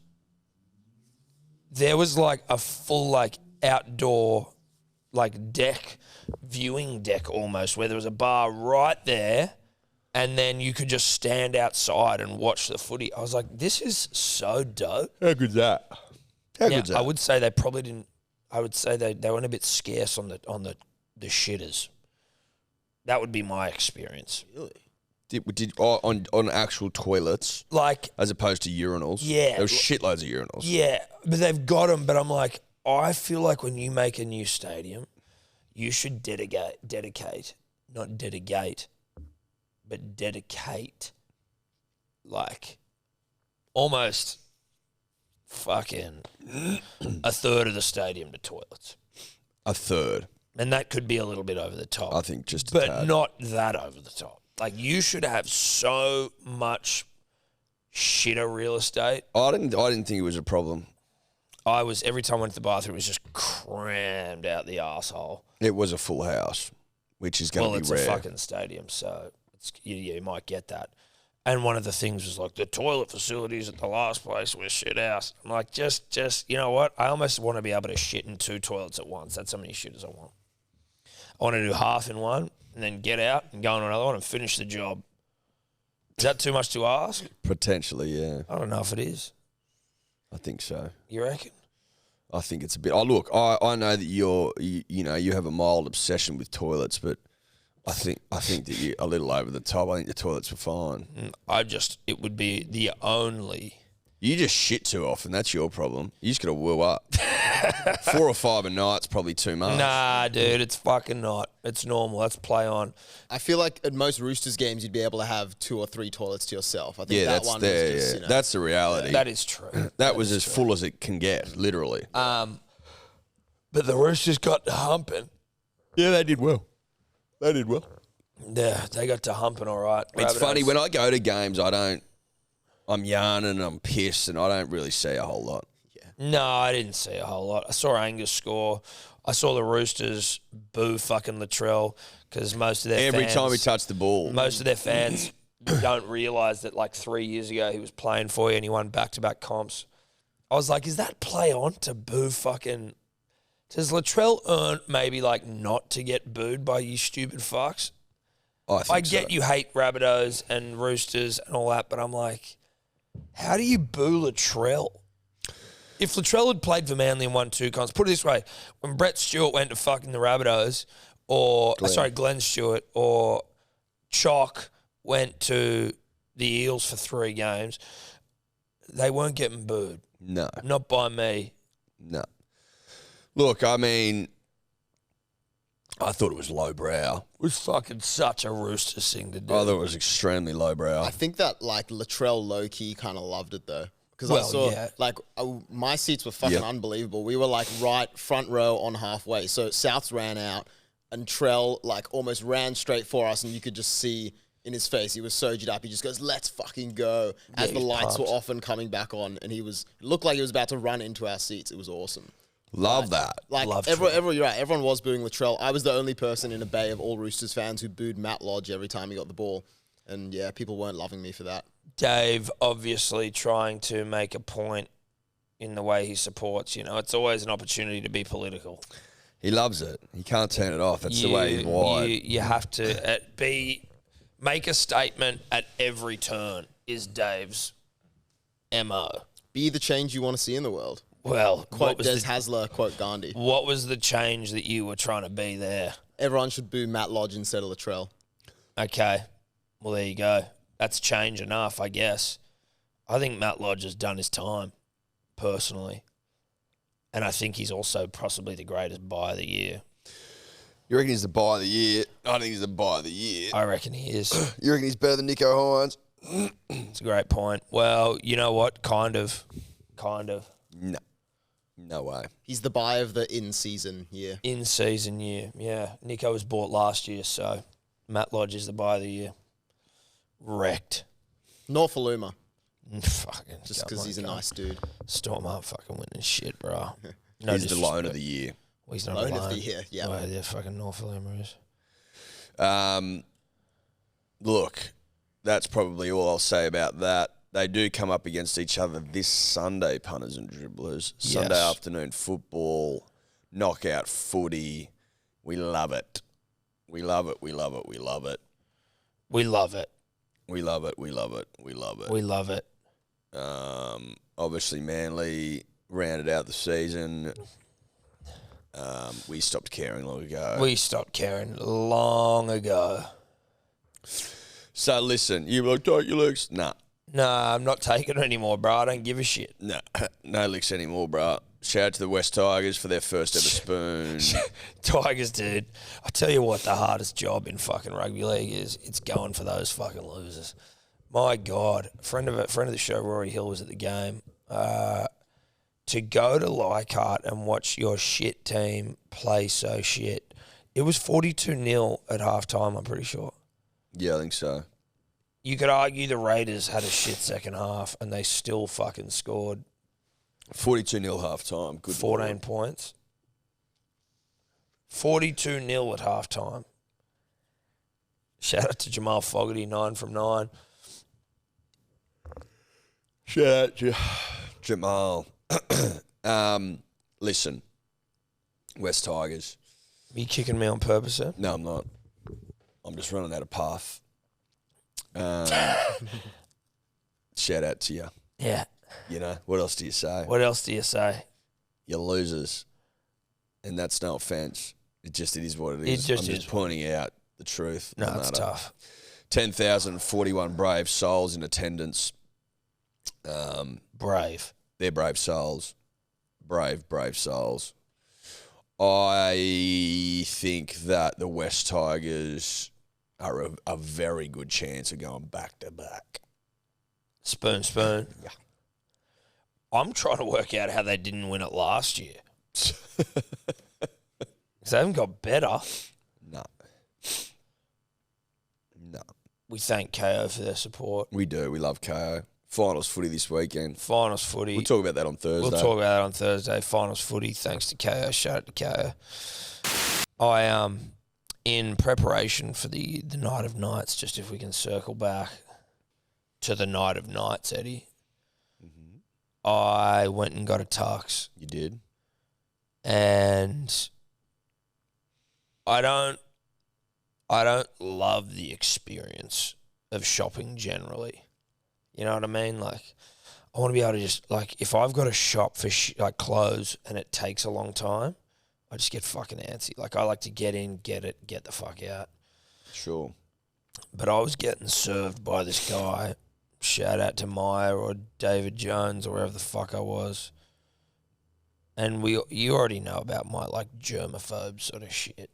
There was like a full like outdoor like deck, viewing deck almost, where there was a bar right there, and then you could just stand outside and watch the footy. I was like, this is so dope. How good's that? How Now, good's that? I would say they probably didn't. I would say they went a bit scarce on the shitters. That would be my experience. On actual toilets, Like, as opposed to urinals. Yeah. There was shitloads of urinals. yeah, but they've got them. But I'm like, I feel like when you make a new stadium, you should dedicate, like, almost fucking a third of the stadium to toilets. A third. And that could be a little bit over the top. I think just a But tad. not that over the top. Like, you should have so much shitter real estate. I didn't think it was a problem. Every time I went to the bathroom, it was just crammed out the arsehole. It was a full house, which is going to It's be rare. a fucking stadium, so you might get that. And one of the things was like the toilet facilities at the last place were shit house. I'm like, just you know what? I almost want to be able to shit in 2 toilets at once. That's how many shitters I want. I want to do half in one and then get out and go on another one and finish the job. Is that too much to ask? Potentially, yeah. I don't know if it is. I think so. You reckon? I think it's a bit. Oh, look, I know that you have a mild obsession with toilets, but I think that you're a little over the top. I think the toilets were fine. It would be the only. You just shit too often. That's your problem. You just got to woo up. 4 or 5 a night's probably too much. Nah, dude, it's fucking not. It's normal. Let's play on. I feel like at most Roosters games, you'd be able to have 2 or 3 toilets to yourself. I think that that's one there. was just, Yeah, you know, that's the reality. That is true. That was as full as it can get, literally. But the Roosters got to humping. Yeah, they did well. They did well. Yeah, they got to humping all right. It's Rabbitohs. funny, when I go to games, I'm yarning and I'm pissed and I don't really see a whole lot. No, I didn't see a whole lot. I saw Angus score. I saw the Roosters boo fucking Latrell because most of their Every fans, time he touched the ball. most of their fans don't realise that like 3 years ago he was playing for you and he won back-to-back comps. I was like, is that play on to boo fucking... Does Latrell earn maybe like not to get booed by you stupid fucks? I get you hate Rabbitohs and Roosters and all that, but I'm like, how do you boo Latrell? If Latrell had played for Manly and won 2 comps, put it this way, when Brett Stewart went to fucking the Rabbitohs, Glenn Stewart, or Chalk went to the Eels for 3 games, they weren't getting booed. No. Not by me. No. Look, I mean, I thought it was lowbrow. It was fucking such a Roosters thing to do. I thought it was extremely lowbrow. I think that like Latrell low-key kind of loved it though. Because Well, I saw, yeah. like, my seats were fucking unbelievable. We were, like, right front row on halfway. So Souths ran out, and Trell, like, almost ran straight for us, and you could just see in his face, he was so G'd up. He just goes, let's fucking go. As the he's lights pumped. were off and coming back on, and looked like he was about to run into our seats. It was awesome. Love that. Like, Love you're right. Everyone was booing Latrell. I was the only person in a bay of all Roosters fans who booed Matt Lodge every time he got the ball. And yeah, people weren't loving me for that. Dave obviously trying to make a point in the way he supports. You know, it's always an opportunity to be political. He loves it. He can't turn it off. That's the way he's wired. You have to make a statement at every turn is Dave's MO. Be the change you want to see in the world. Well, Quote Des Hasler, quote Gandhi. What was the change that you were trying to be there? Everyone should boo Matt Lodge instead of Latrell. Okay. Well, there you go. That's change enough, I guess. I think Matt Lodge has done his time, personally. And I think he's also possibly the greatest buy of the year. You reckon he's the buy of the year? I think he's the buy of the year. I reckon he is. You reckon he's better than Nico Hines? It's a great point. Well, you know what? Kind of. No. No way. He's the buy of the in-season year. In-season year, yeah. Nico was bought last year, so Matt Lodge is the buy of the year. Wrecked. Norfoluma. Fucking. Just because he's a nice dude. Storm up fucking winning shit, bro. No, he's the loan of the year. Well, he's not Loan a of loan. the year, yeah. Well, yeah, fucking Norfoluma is. Look, that's probably all I'll say about that. They do come up against each other this Sunday, punters and dribblers. Yes. Sunday afternoon football, knockout footy. We love it. We love it. We love it. We love it. We love it. We love it. We love it. We love it. We love it. Obviously, Manly rounded out the season. We stopped caring long ago. We stopped caring long ago. So listen, you like, take your licks? Nah. Nah, I'm not taking it anymore, bro. I don't give a shit. No, no licks anymore, bro. Shout out to the West Tigers for their first ever spoon. Tigers, dude. I tell you what, the hardest job in fucking rugby league is. It's going for those fucking losers. My God, friend of the show, Rory Hill, was at the game. To go to Leichhardt and watch your shit team play so shit. It was 42-0 at halftime, I'm pretty sure. Yeah, I think so. You could argue the Raiders had a shit second half and they still fucking scored 42-0 half time. Good 14 Lord. points. 42-0 at halftime. Shout out to Jamal Fogarty, 9 from 9. Shout out to Jamal. Listen, West Tigers. Are you kicking me on purpose, sir? No, I'm not. I'm just running out of path. Shout out to you. Yeah. You know, what else do you say? What else do you say? You're losers. And that's no offence. It is what it It is. just I'm is. just pointing out the truth. No, the it's matter. tough. 10,041 brave souls in attendance. Brave. They're brave souls. Brave souls. I think that the West Tigers are a very good chance of going back to back. Spoon. Yeah. I'm trying to work out how they didn't win it last year. Because they haven't got better. No. We thank KO for their support. We do. We love KO. Finals footy this weekend. Finals footy. We'll talk about that on Thursday. We'll talk about that on Thursday. Finals footy, thanks to KO. Shout out to KO. I in preparation for the night of nights, just if we can circle back to the night of nights, Eddie. Mm-hmm. I went and got a tux. You did? And I don't love the experience of shopping generally. You know what I mean? Like, I want to be able to just, like, if I've got to shop for, clothes and it takes a long time, I just get fucking antsy. Like, I like to get in, get it, get the fuck out. Sure. But I was getting served by this guy, shout out to Meyer or David Jones or wherever the fuck I was. And you already know about my, like, germaphobe sort of shit.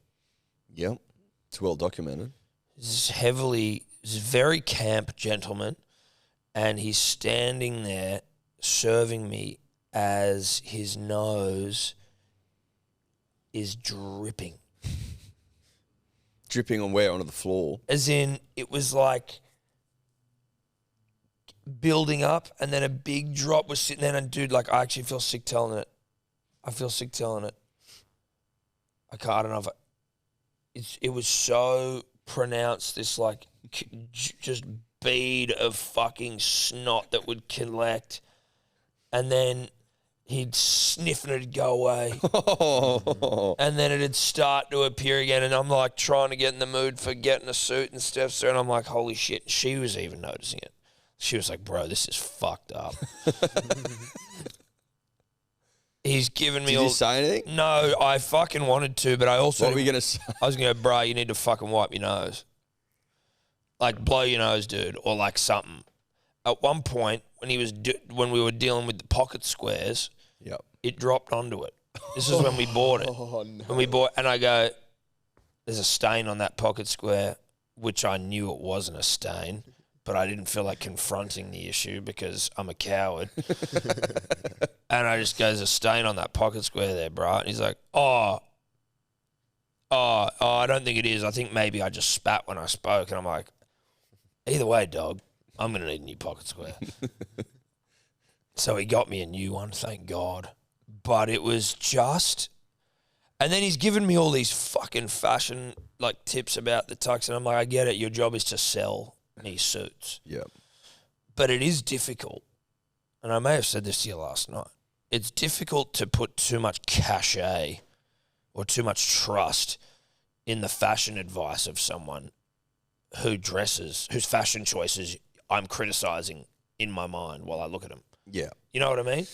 Yep. It's well documented. He's very camp gentleman. And he's standing there serving me as his nose is dripping. Dripping on where? Onto the floor. As in, it was like building up and then a big drop was sitting there. And dude, like, I actually feel sick telling it. I feel sick telling it. I don't know if it was so pronounced, this like just bead of fucking snot that would collect, and then he'd sniff and it'd go away. And then it'd start to appear again, and I'm like trying to get in the mood for getting a suit and stuff, and I'm like, holy shit. She was even noticing it. She was like, bro, this is fucked up. He's given me Did you say anything? No, I fucking wanted to, but I also... What were you going to say? I was going to go, bro, you need to fucking wipe your nose. Like, blow your nose, dude, or like something. At one point, when we were dealing with the pocket squares, Yep. it dropped onto it. This is when we bought it. Oh, no. When we bought, and I go, there's a stain on that pocket square, which I knew it wasn't a stain, but I didn't feel like confronting the issue because I'm a coward. And I just go, there's a stain on that pocket square there, bro. And he's like, oh, I don't think it is. I think maybe I just spat when I spoke. And I'm like, either way, dog, I'm going to need a new pocket square. So he got me a new one, thank God. But it was just... And then he's given me all these fucking fashion like tips about the tux. And I'm like, I get it. Your job is to sell me suits. Yep. But it is difficult. And I may have said this to you last night. It's difficult to put too much cachet or too much trust in the fashion advice of someone who dresses, whose fashion choices I'm criticizing in my mind while I look at them. Yeah. You know what I mean?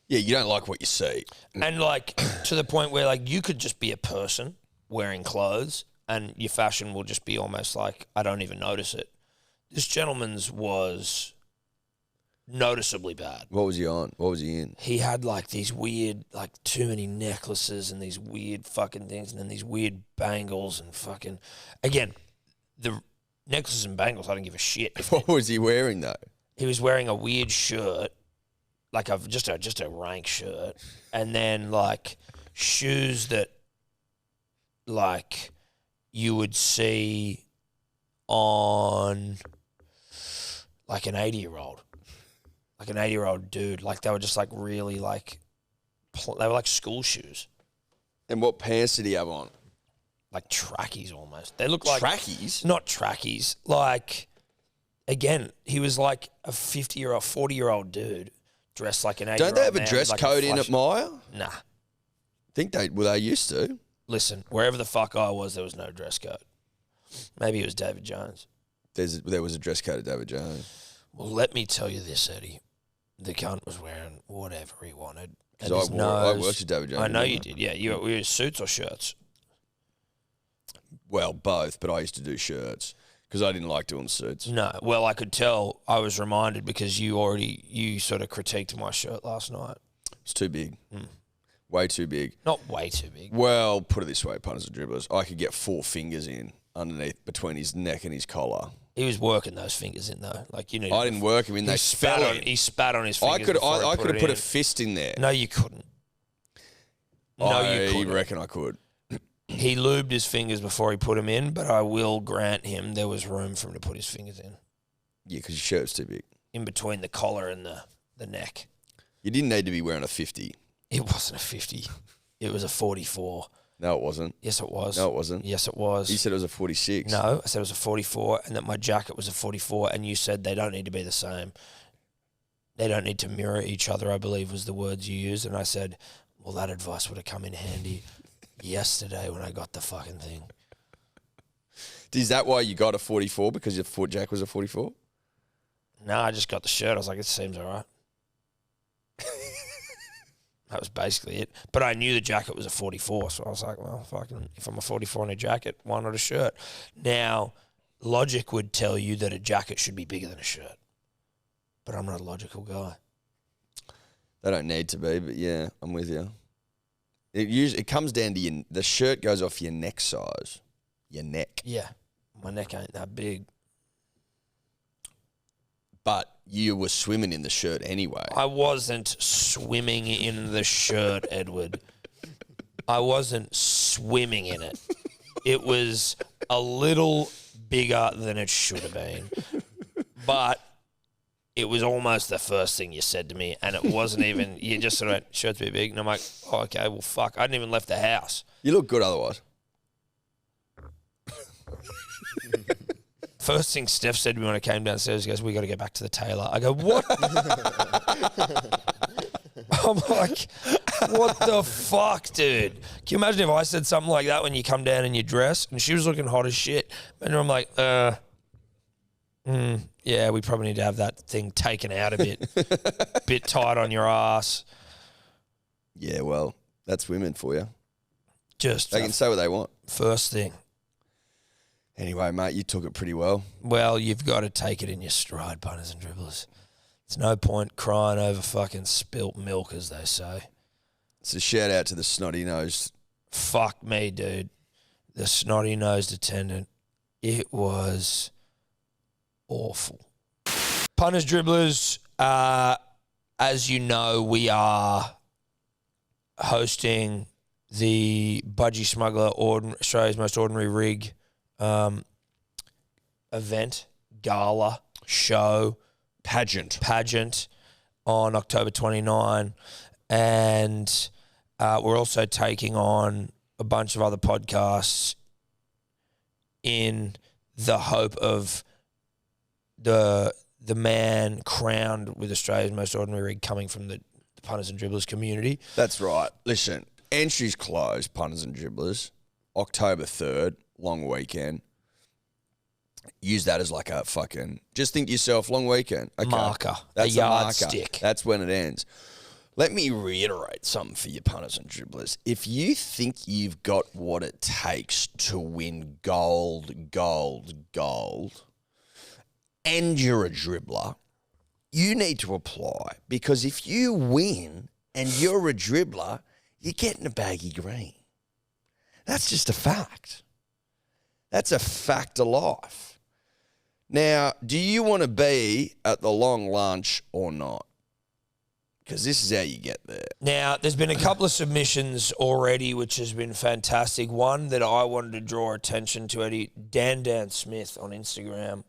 Yeah, you don't like what you see. And like to the point where like you could just be a person wearing clothes and your fashion will just be almost like I don't even notice it. This gentleman's was noticeably bad. What was he on? What was he in? He had like these weird, like too many necklaces and these weird fucking things and then these weird bangles and fucking, again, the necklaces and bangles, I don't give a shit. What was he wearing though? He was wearing a weird shirt, like just a rank shirt, and then like shoes that like you would see on like an 80-year-old. Like an 80-year-old dude. Like they were just like really like, they were like school shoes. And what pants did he have on? Like trackies almost. They look like... Trackies? Not trackies. Like, again, he was like a 50-year-old, 40-year-old dude dressed like an 80-year-old Don't they have a man dress with, like, code in at flashy- Maya? Nah. Think they used to. Listen, wherever the fuck I was, there was no dress code. Maybe it was David Jones. There was a dress code at David Jones. Well, let me tell you this, Eddie. The cunt was wearing whatever he wanted. Because I worked at David Jones. I know you did, yeah. You were suits or shirts? Well, both, but I used to do shirts because I didn't like doing suits. No. Well, I could tell. I was reminded because you sort of critiqued my shirt last night. It's too big. Way too big. Not way too big. Well, put it this way, punters and dribblers. I could get 4 fingers in underneath between his neck and his collar. He was working those fingers in though. Like you knew. I didn't work him in. They fell in. He spat on his fingers. I could have put a fist in there. No, you couldn't. No, you I couldn't. reckon I could. He lubed his fingers before he put them in, but I will grant him there was room for him to put his fingers in. Yeah, because your shirt's too big. In between the collar and the neck. You didn't need to be wearing a 50. It wasn't a 50. It was a 44. No, it wasn't. Yes, it was. No, it wasn't. Yes, it was. You said it was a 46. No, I said it was a 44 and that my jacket was a 44 and you said they don't need to be the same. They don't need to mirror each other, I believe was the words you used. And I said, well, that advice would have come in handy yesterday when I got the fucking thing. Is that why you got a 44? Because your foot jack was a 44? No, I just got the shirt. I was like, it seems all right. That was basically it. But I knew the jacket was a 44, so I was like, well, fucking, if I'm a 44 in a jacket, why not a shirt? Now, logic would tell you that a jacket should be bigger than a shirt. But I'm not a logical guy. They don't need to be, but yeah, I'm with you. It comes down to the shirt goes off your neck size. Your neck. Yeah, my neck ain't that big. But you were swimming in the shirt anyway. I wasn't swimming in the shirt, Edward. I wasn't swimming in it. It was a little bigger than it should have been. But it was almost the first thing you said to me, and it wasn't even, you just sort of went, shirt's a bit big. And I'm like, oh, okay, well, fuck. I hadn't even left the house. You look good otherwise. first thing Steph said to me when I came downstairs, he goes, "We got to go back to the tailor." I go, "What?" I'm like, "What the fuck, dude?" Can you imagine if I said something like that when you come down in your dress? And she was looking hot as shit. And I'm like, yeah, we probably need to have that thing taken out a bit tight on your ass. Yeah, well, that's women for you. Just They can say what they want. first thing. Anyway, mate, you took it pretty well. Well, you've got to take it in your stride, punters and dribblers. It's no point crying over fucking spilt milk, as they say. It's a shout out to the snotty-nosed. Fuck me, dude. The snotty-nosed attendant. It was awful. Punters, dribblers, as you know, we are hosting the Budgie Smuggler Australia's Most Ordinary Rig event, gala, show, pageant on October 29. And we're also taking on a bunch of other podcasts in the hope of the man crowned with Australia's Most Ordinary Rig coming from the punters and dribblers community. That's right. Listen, entries closed, punters and dribblers. October 3rd, long weekend. Use that as like a fucking, just think to yourself, long weekend. Okay. Marker, That's a yardstick. That's when it ends. Let me reiterate something for you punters and dribblers. If you think you've got what it takes to win gold, and you're a dribbler, you need to apply. Because if you win and you're a dribbler, you're getting a baggy green. That's just a fact. That's a fact of life. Now, do you want to be at the long lunch or not? Because this is how you get there. Now, there's been a couple of submissions already, which has been fantastic. One that I wanted to draw attention to, Eddie, Dan Smith on Instagram.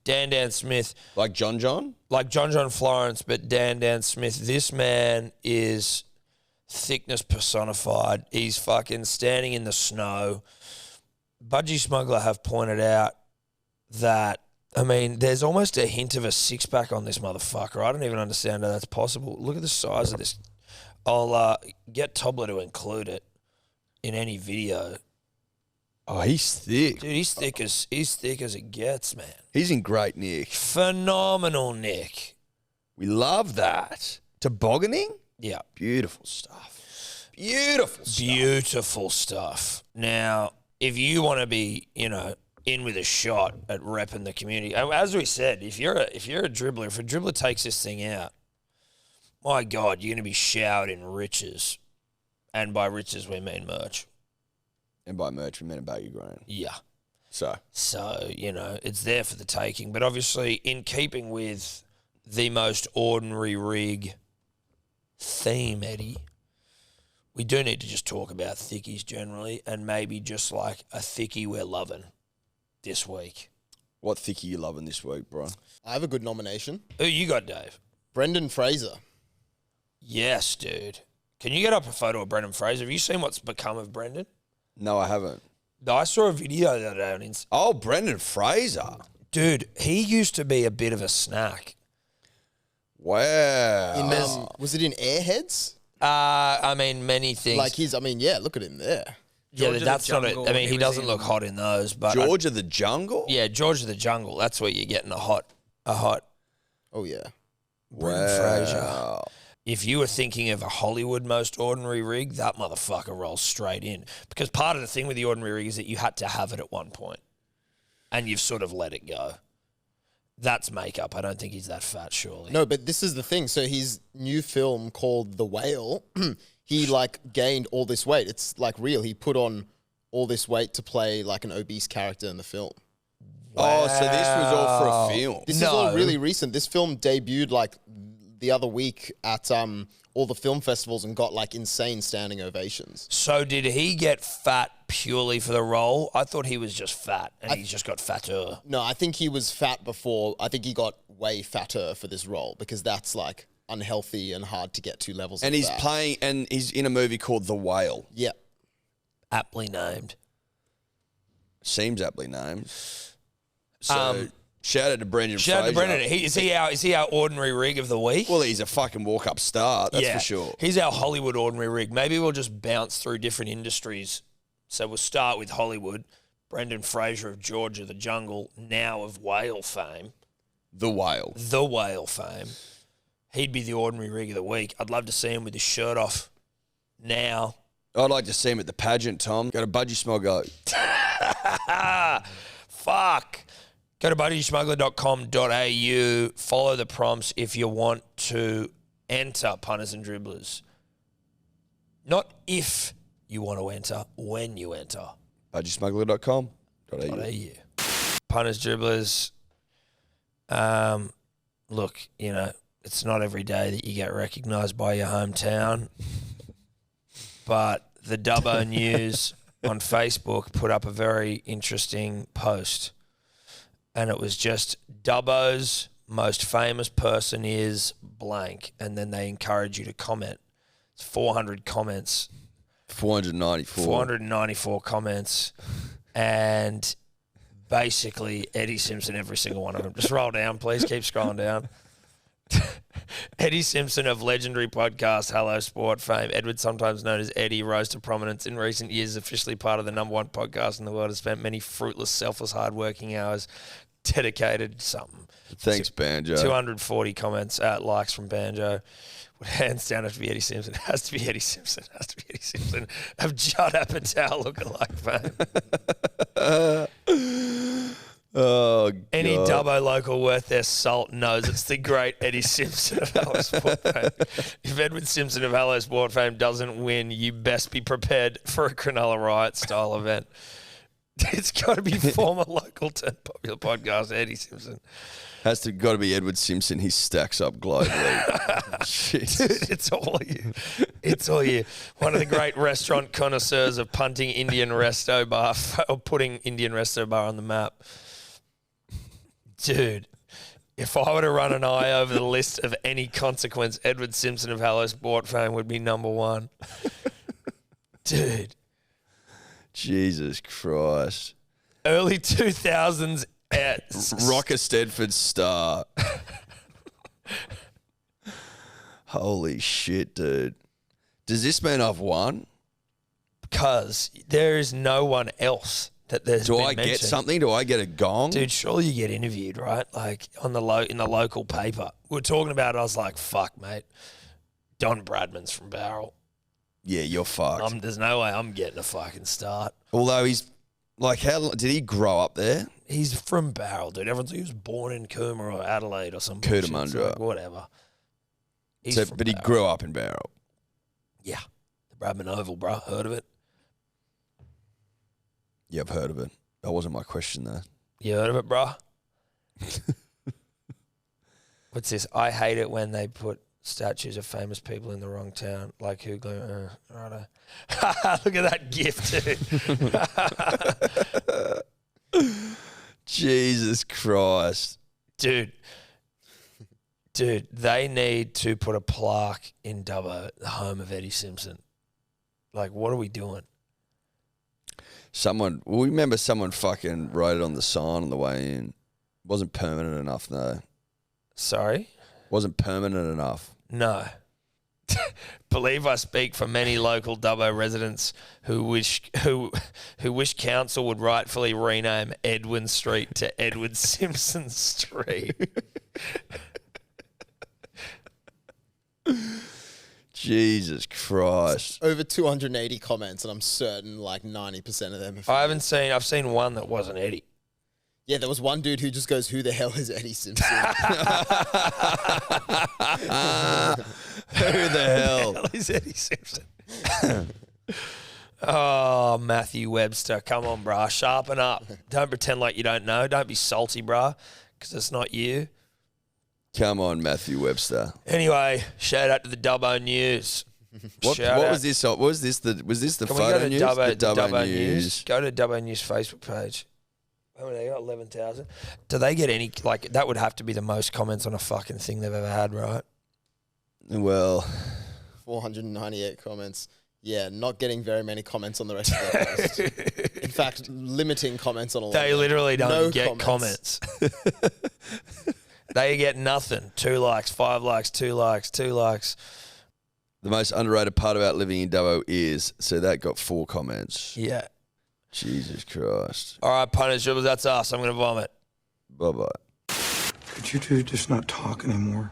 Dan Smith. Like John? Like John Florence, but Dan Smith. This man is thickness personified. He's fucking standing in the snow. Budgie Smuggler have pointed out that, I mean, there's almost a hint of a six-pack on this motherfucker. I don't even understand how that's possible. Look at the size of this. I'll get Tobler to include it in any video. Oh, he's thick. Dude, he's thick as it gets, man. He's in great nick. Phenomenal nick. We love that. Tobogganing? Yeah. Beautiful stuff. Beautiful stuff. Now, if you want to be, in with a shot at repping the community, as we said, if you're a dribbler, if a dribbler takes this thing out, my God, you're going to be showered in riches. And by riches, we mean merch. And by merch, we mean a baggy green. Yeah. So, it's there for the taking. But obviously, in keeping with the Most Ordinary Rig theme, Eddie, we do need to just talk about thickies generally, and maybe just like a thickie we're loving this week. what thickie you loving this week, bro? I have a good nomination. Who you got, Dave? Brendan Fraser. Yes, dude. Can you get up a photo of Brendan Fraser? Have you seen what's become of Brendan? No, I haven't. I saw a video the other day on Instagram. Oh, Brendan Fraser. Dude, he used to be a bit of a snack. Wow. Was it in Airheads? Many things. Look at him there. Yeah, that's not it. I mean, he doesn't look hot in those. But George of the Jungle? Yeah, George of the Jungle. That's where you're getting a hot. Oh, yeah. Brendan Fraser. If you were thinking of a Hollywood Most Ordinary Rig, that motherfucker rolls straight in. Because part of the thing with the Ordinary Rig is that you had to have it at one point. And you've sort of let it go. That's makeup. I don't think he's that fat, surely. No, but this is the thing. So his new film called The Whale, he gained all this weight. It's real. He put on all this weight to play an obese character in the film. Wow. Oh, so this was all for a film. This is all really recent. This film debuted the other week at all the film festivals and got insane standing ovations. So did he get fat purely for the role? I thought he was just fat and he's just got fatter. No, I think he was fat before. I think he got way fatter for this role because that's unhealthy and hard to get to levels And of he's fat. playing, and he's in a movie called The Whale. Yeah. Aptly named. Seems aptly named. So shout out to Brendan Shout out to Fraser. Brendan. Is he our ordinary rig of the week? Well, he's a fucking walk-up star, that's for sure. He's our Hollywood ordinary rig. Maybe we'll just bounce through different industries. So we'll start with Hollywood. Brendan Fraser of Georgia, the Jungle, now of whale fame. The whale. The whale fame. He'd be the ordinary rig of the week. I'd love to see him with his shirt off now. I'd like to see him at the pageant, Tom. Got a budgie smuggler. Fuck. Go to budgiesmuggler.com.au. Follow the prompts if you want to enter Punters and Dribblers. Not if you want to enter, when you enter. budgiesmuggler.com.au. Punters, Dribblers. Look, it's not every day that you get recognised by your hometown. But the Dubbo News on Facebook put up a very interesting post. And it was just Dubbo's most famous person is blank. And then they encourage you to comment. It's 400 comments. 494. 494 comments. And basically Eddie Simpson, every single one of them. Just roll down, please. Keep scrolling down. Eddie Simpson of legendary podcast Hello Sport fame, Edward, sometimes known as Eddie, rose to prominence in recent years, officially part of the number one podcast in the world, has spent many fruitless, selfless, hard-working hours dedicated something. Thanks, Banjo. 240 comments, likes from Banjo. Would hands down have to be Eddie Simpson. Has to be Eddie Simpson. Has to be Eddie Simpson of Judd Apatow lookalike fame. Oh, God. Any Dubbo local worth their salt knows it's the great Eddie Simpson of Hello Sport fame. If Edward Simpson of Hello Sport fame doesn't win, you best be prepared for a Cronulla Riot style event. It's got to be former local turned popular podcast Eddie Simpson. Got to be Edward Simpson. He stacks up globally. Jesus. Dude, it's all you. It's all you. One of the great restaurant connoisseurs of punting Indian Resto Bar, or putting Indian Resto Bar on the map. Dude, if I were to run an eye over the list of any consequence, Edward Simpson of Hello Sport fame would be number one. Dude. Jesus Christ. Early 2000s. Rocker Stedford star. Holy shit, dude. Does this mean I've won? Because there is no one else that there's Do been I mentioned. get something? Do I get a gong? Dude, surely you get interviewed, right? Like in the local paper. We were talking about it. I was like, fuck, mate. Don Bradman's from Barrel. Yeah, you're fucked. There's no way I'm getting a fucking start. Although he's like, did he grow up there? He's from Barrel, dude. He was born in Cooma or Adelaide or something. Cootamundra. Like, whatever. But he grew up in Barrel. Yeah. The Bradman Oval, bro. Heard of it? Yeah, I've heard of it. That wasn't my question, though. You heard of it, bro? What's this? I hate it when they put statues of famous people in the wrong town. Like who? Righto. Look at that gift, dude. Jesus Christ. Dude, they need to put a plaque in Dubbo, the home of Eddie Simpson. Like, what are we doing? We remember someone fucking wrote it on the sign on the way in. Wasn't permanent enough, though. Sorry? Wasn't permanent enough. No. Believe I speak for many local Dubbo residents who wish council would rightfully rename Edwin Street to Edward Simpson Street. Jesus Christ. Over 280 comments, and I'm certain like 90% of them are I've seen one that wasn't Eddie. Yeah, there was one dude who just goes, "Who the hell is Eddie Simpson?" Who the hell? Is Eddie Simpson? Oh, Matthew Webster. Come on, brah. Sharpen up. Don't pretend like you don't know. Don't be salty, brah, because it's not you. Come on, Matthew Webster. Anyway, shout out to the Dubbo News. What was this? Was this the Can photo we go to news? Dubbo News? Go to Dubbo News Facebook page. How many they got? 11,000. Do they get any, like, that would have to be the most comments on a fucking thing they've ever had, right? Well, 498 comments. Yeah, not getting very many comments on the rest of the post. in fact, limiting comments on a lot. They literally don't No get comments. They get nothing. 2 likes, 5 likes, 2 likes, 2 likes. The most underrated part about living in Dubbo is, so that got 4 comments. Yeah. Jesus Christ. All right, punters, dribblers, that's us. I'm going to vomit. Bye-bye. Could you two just not talk anymore?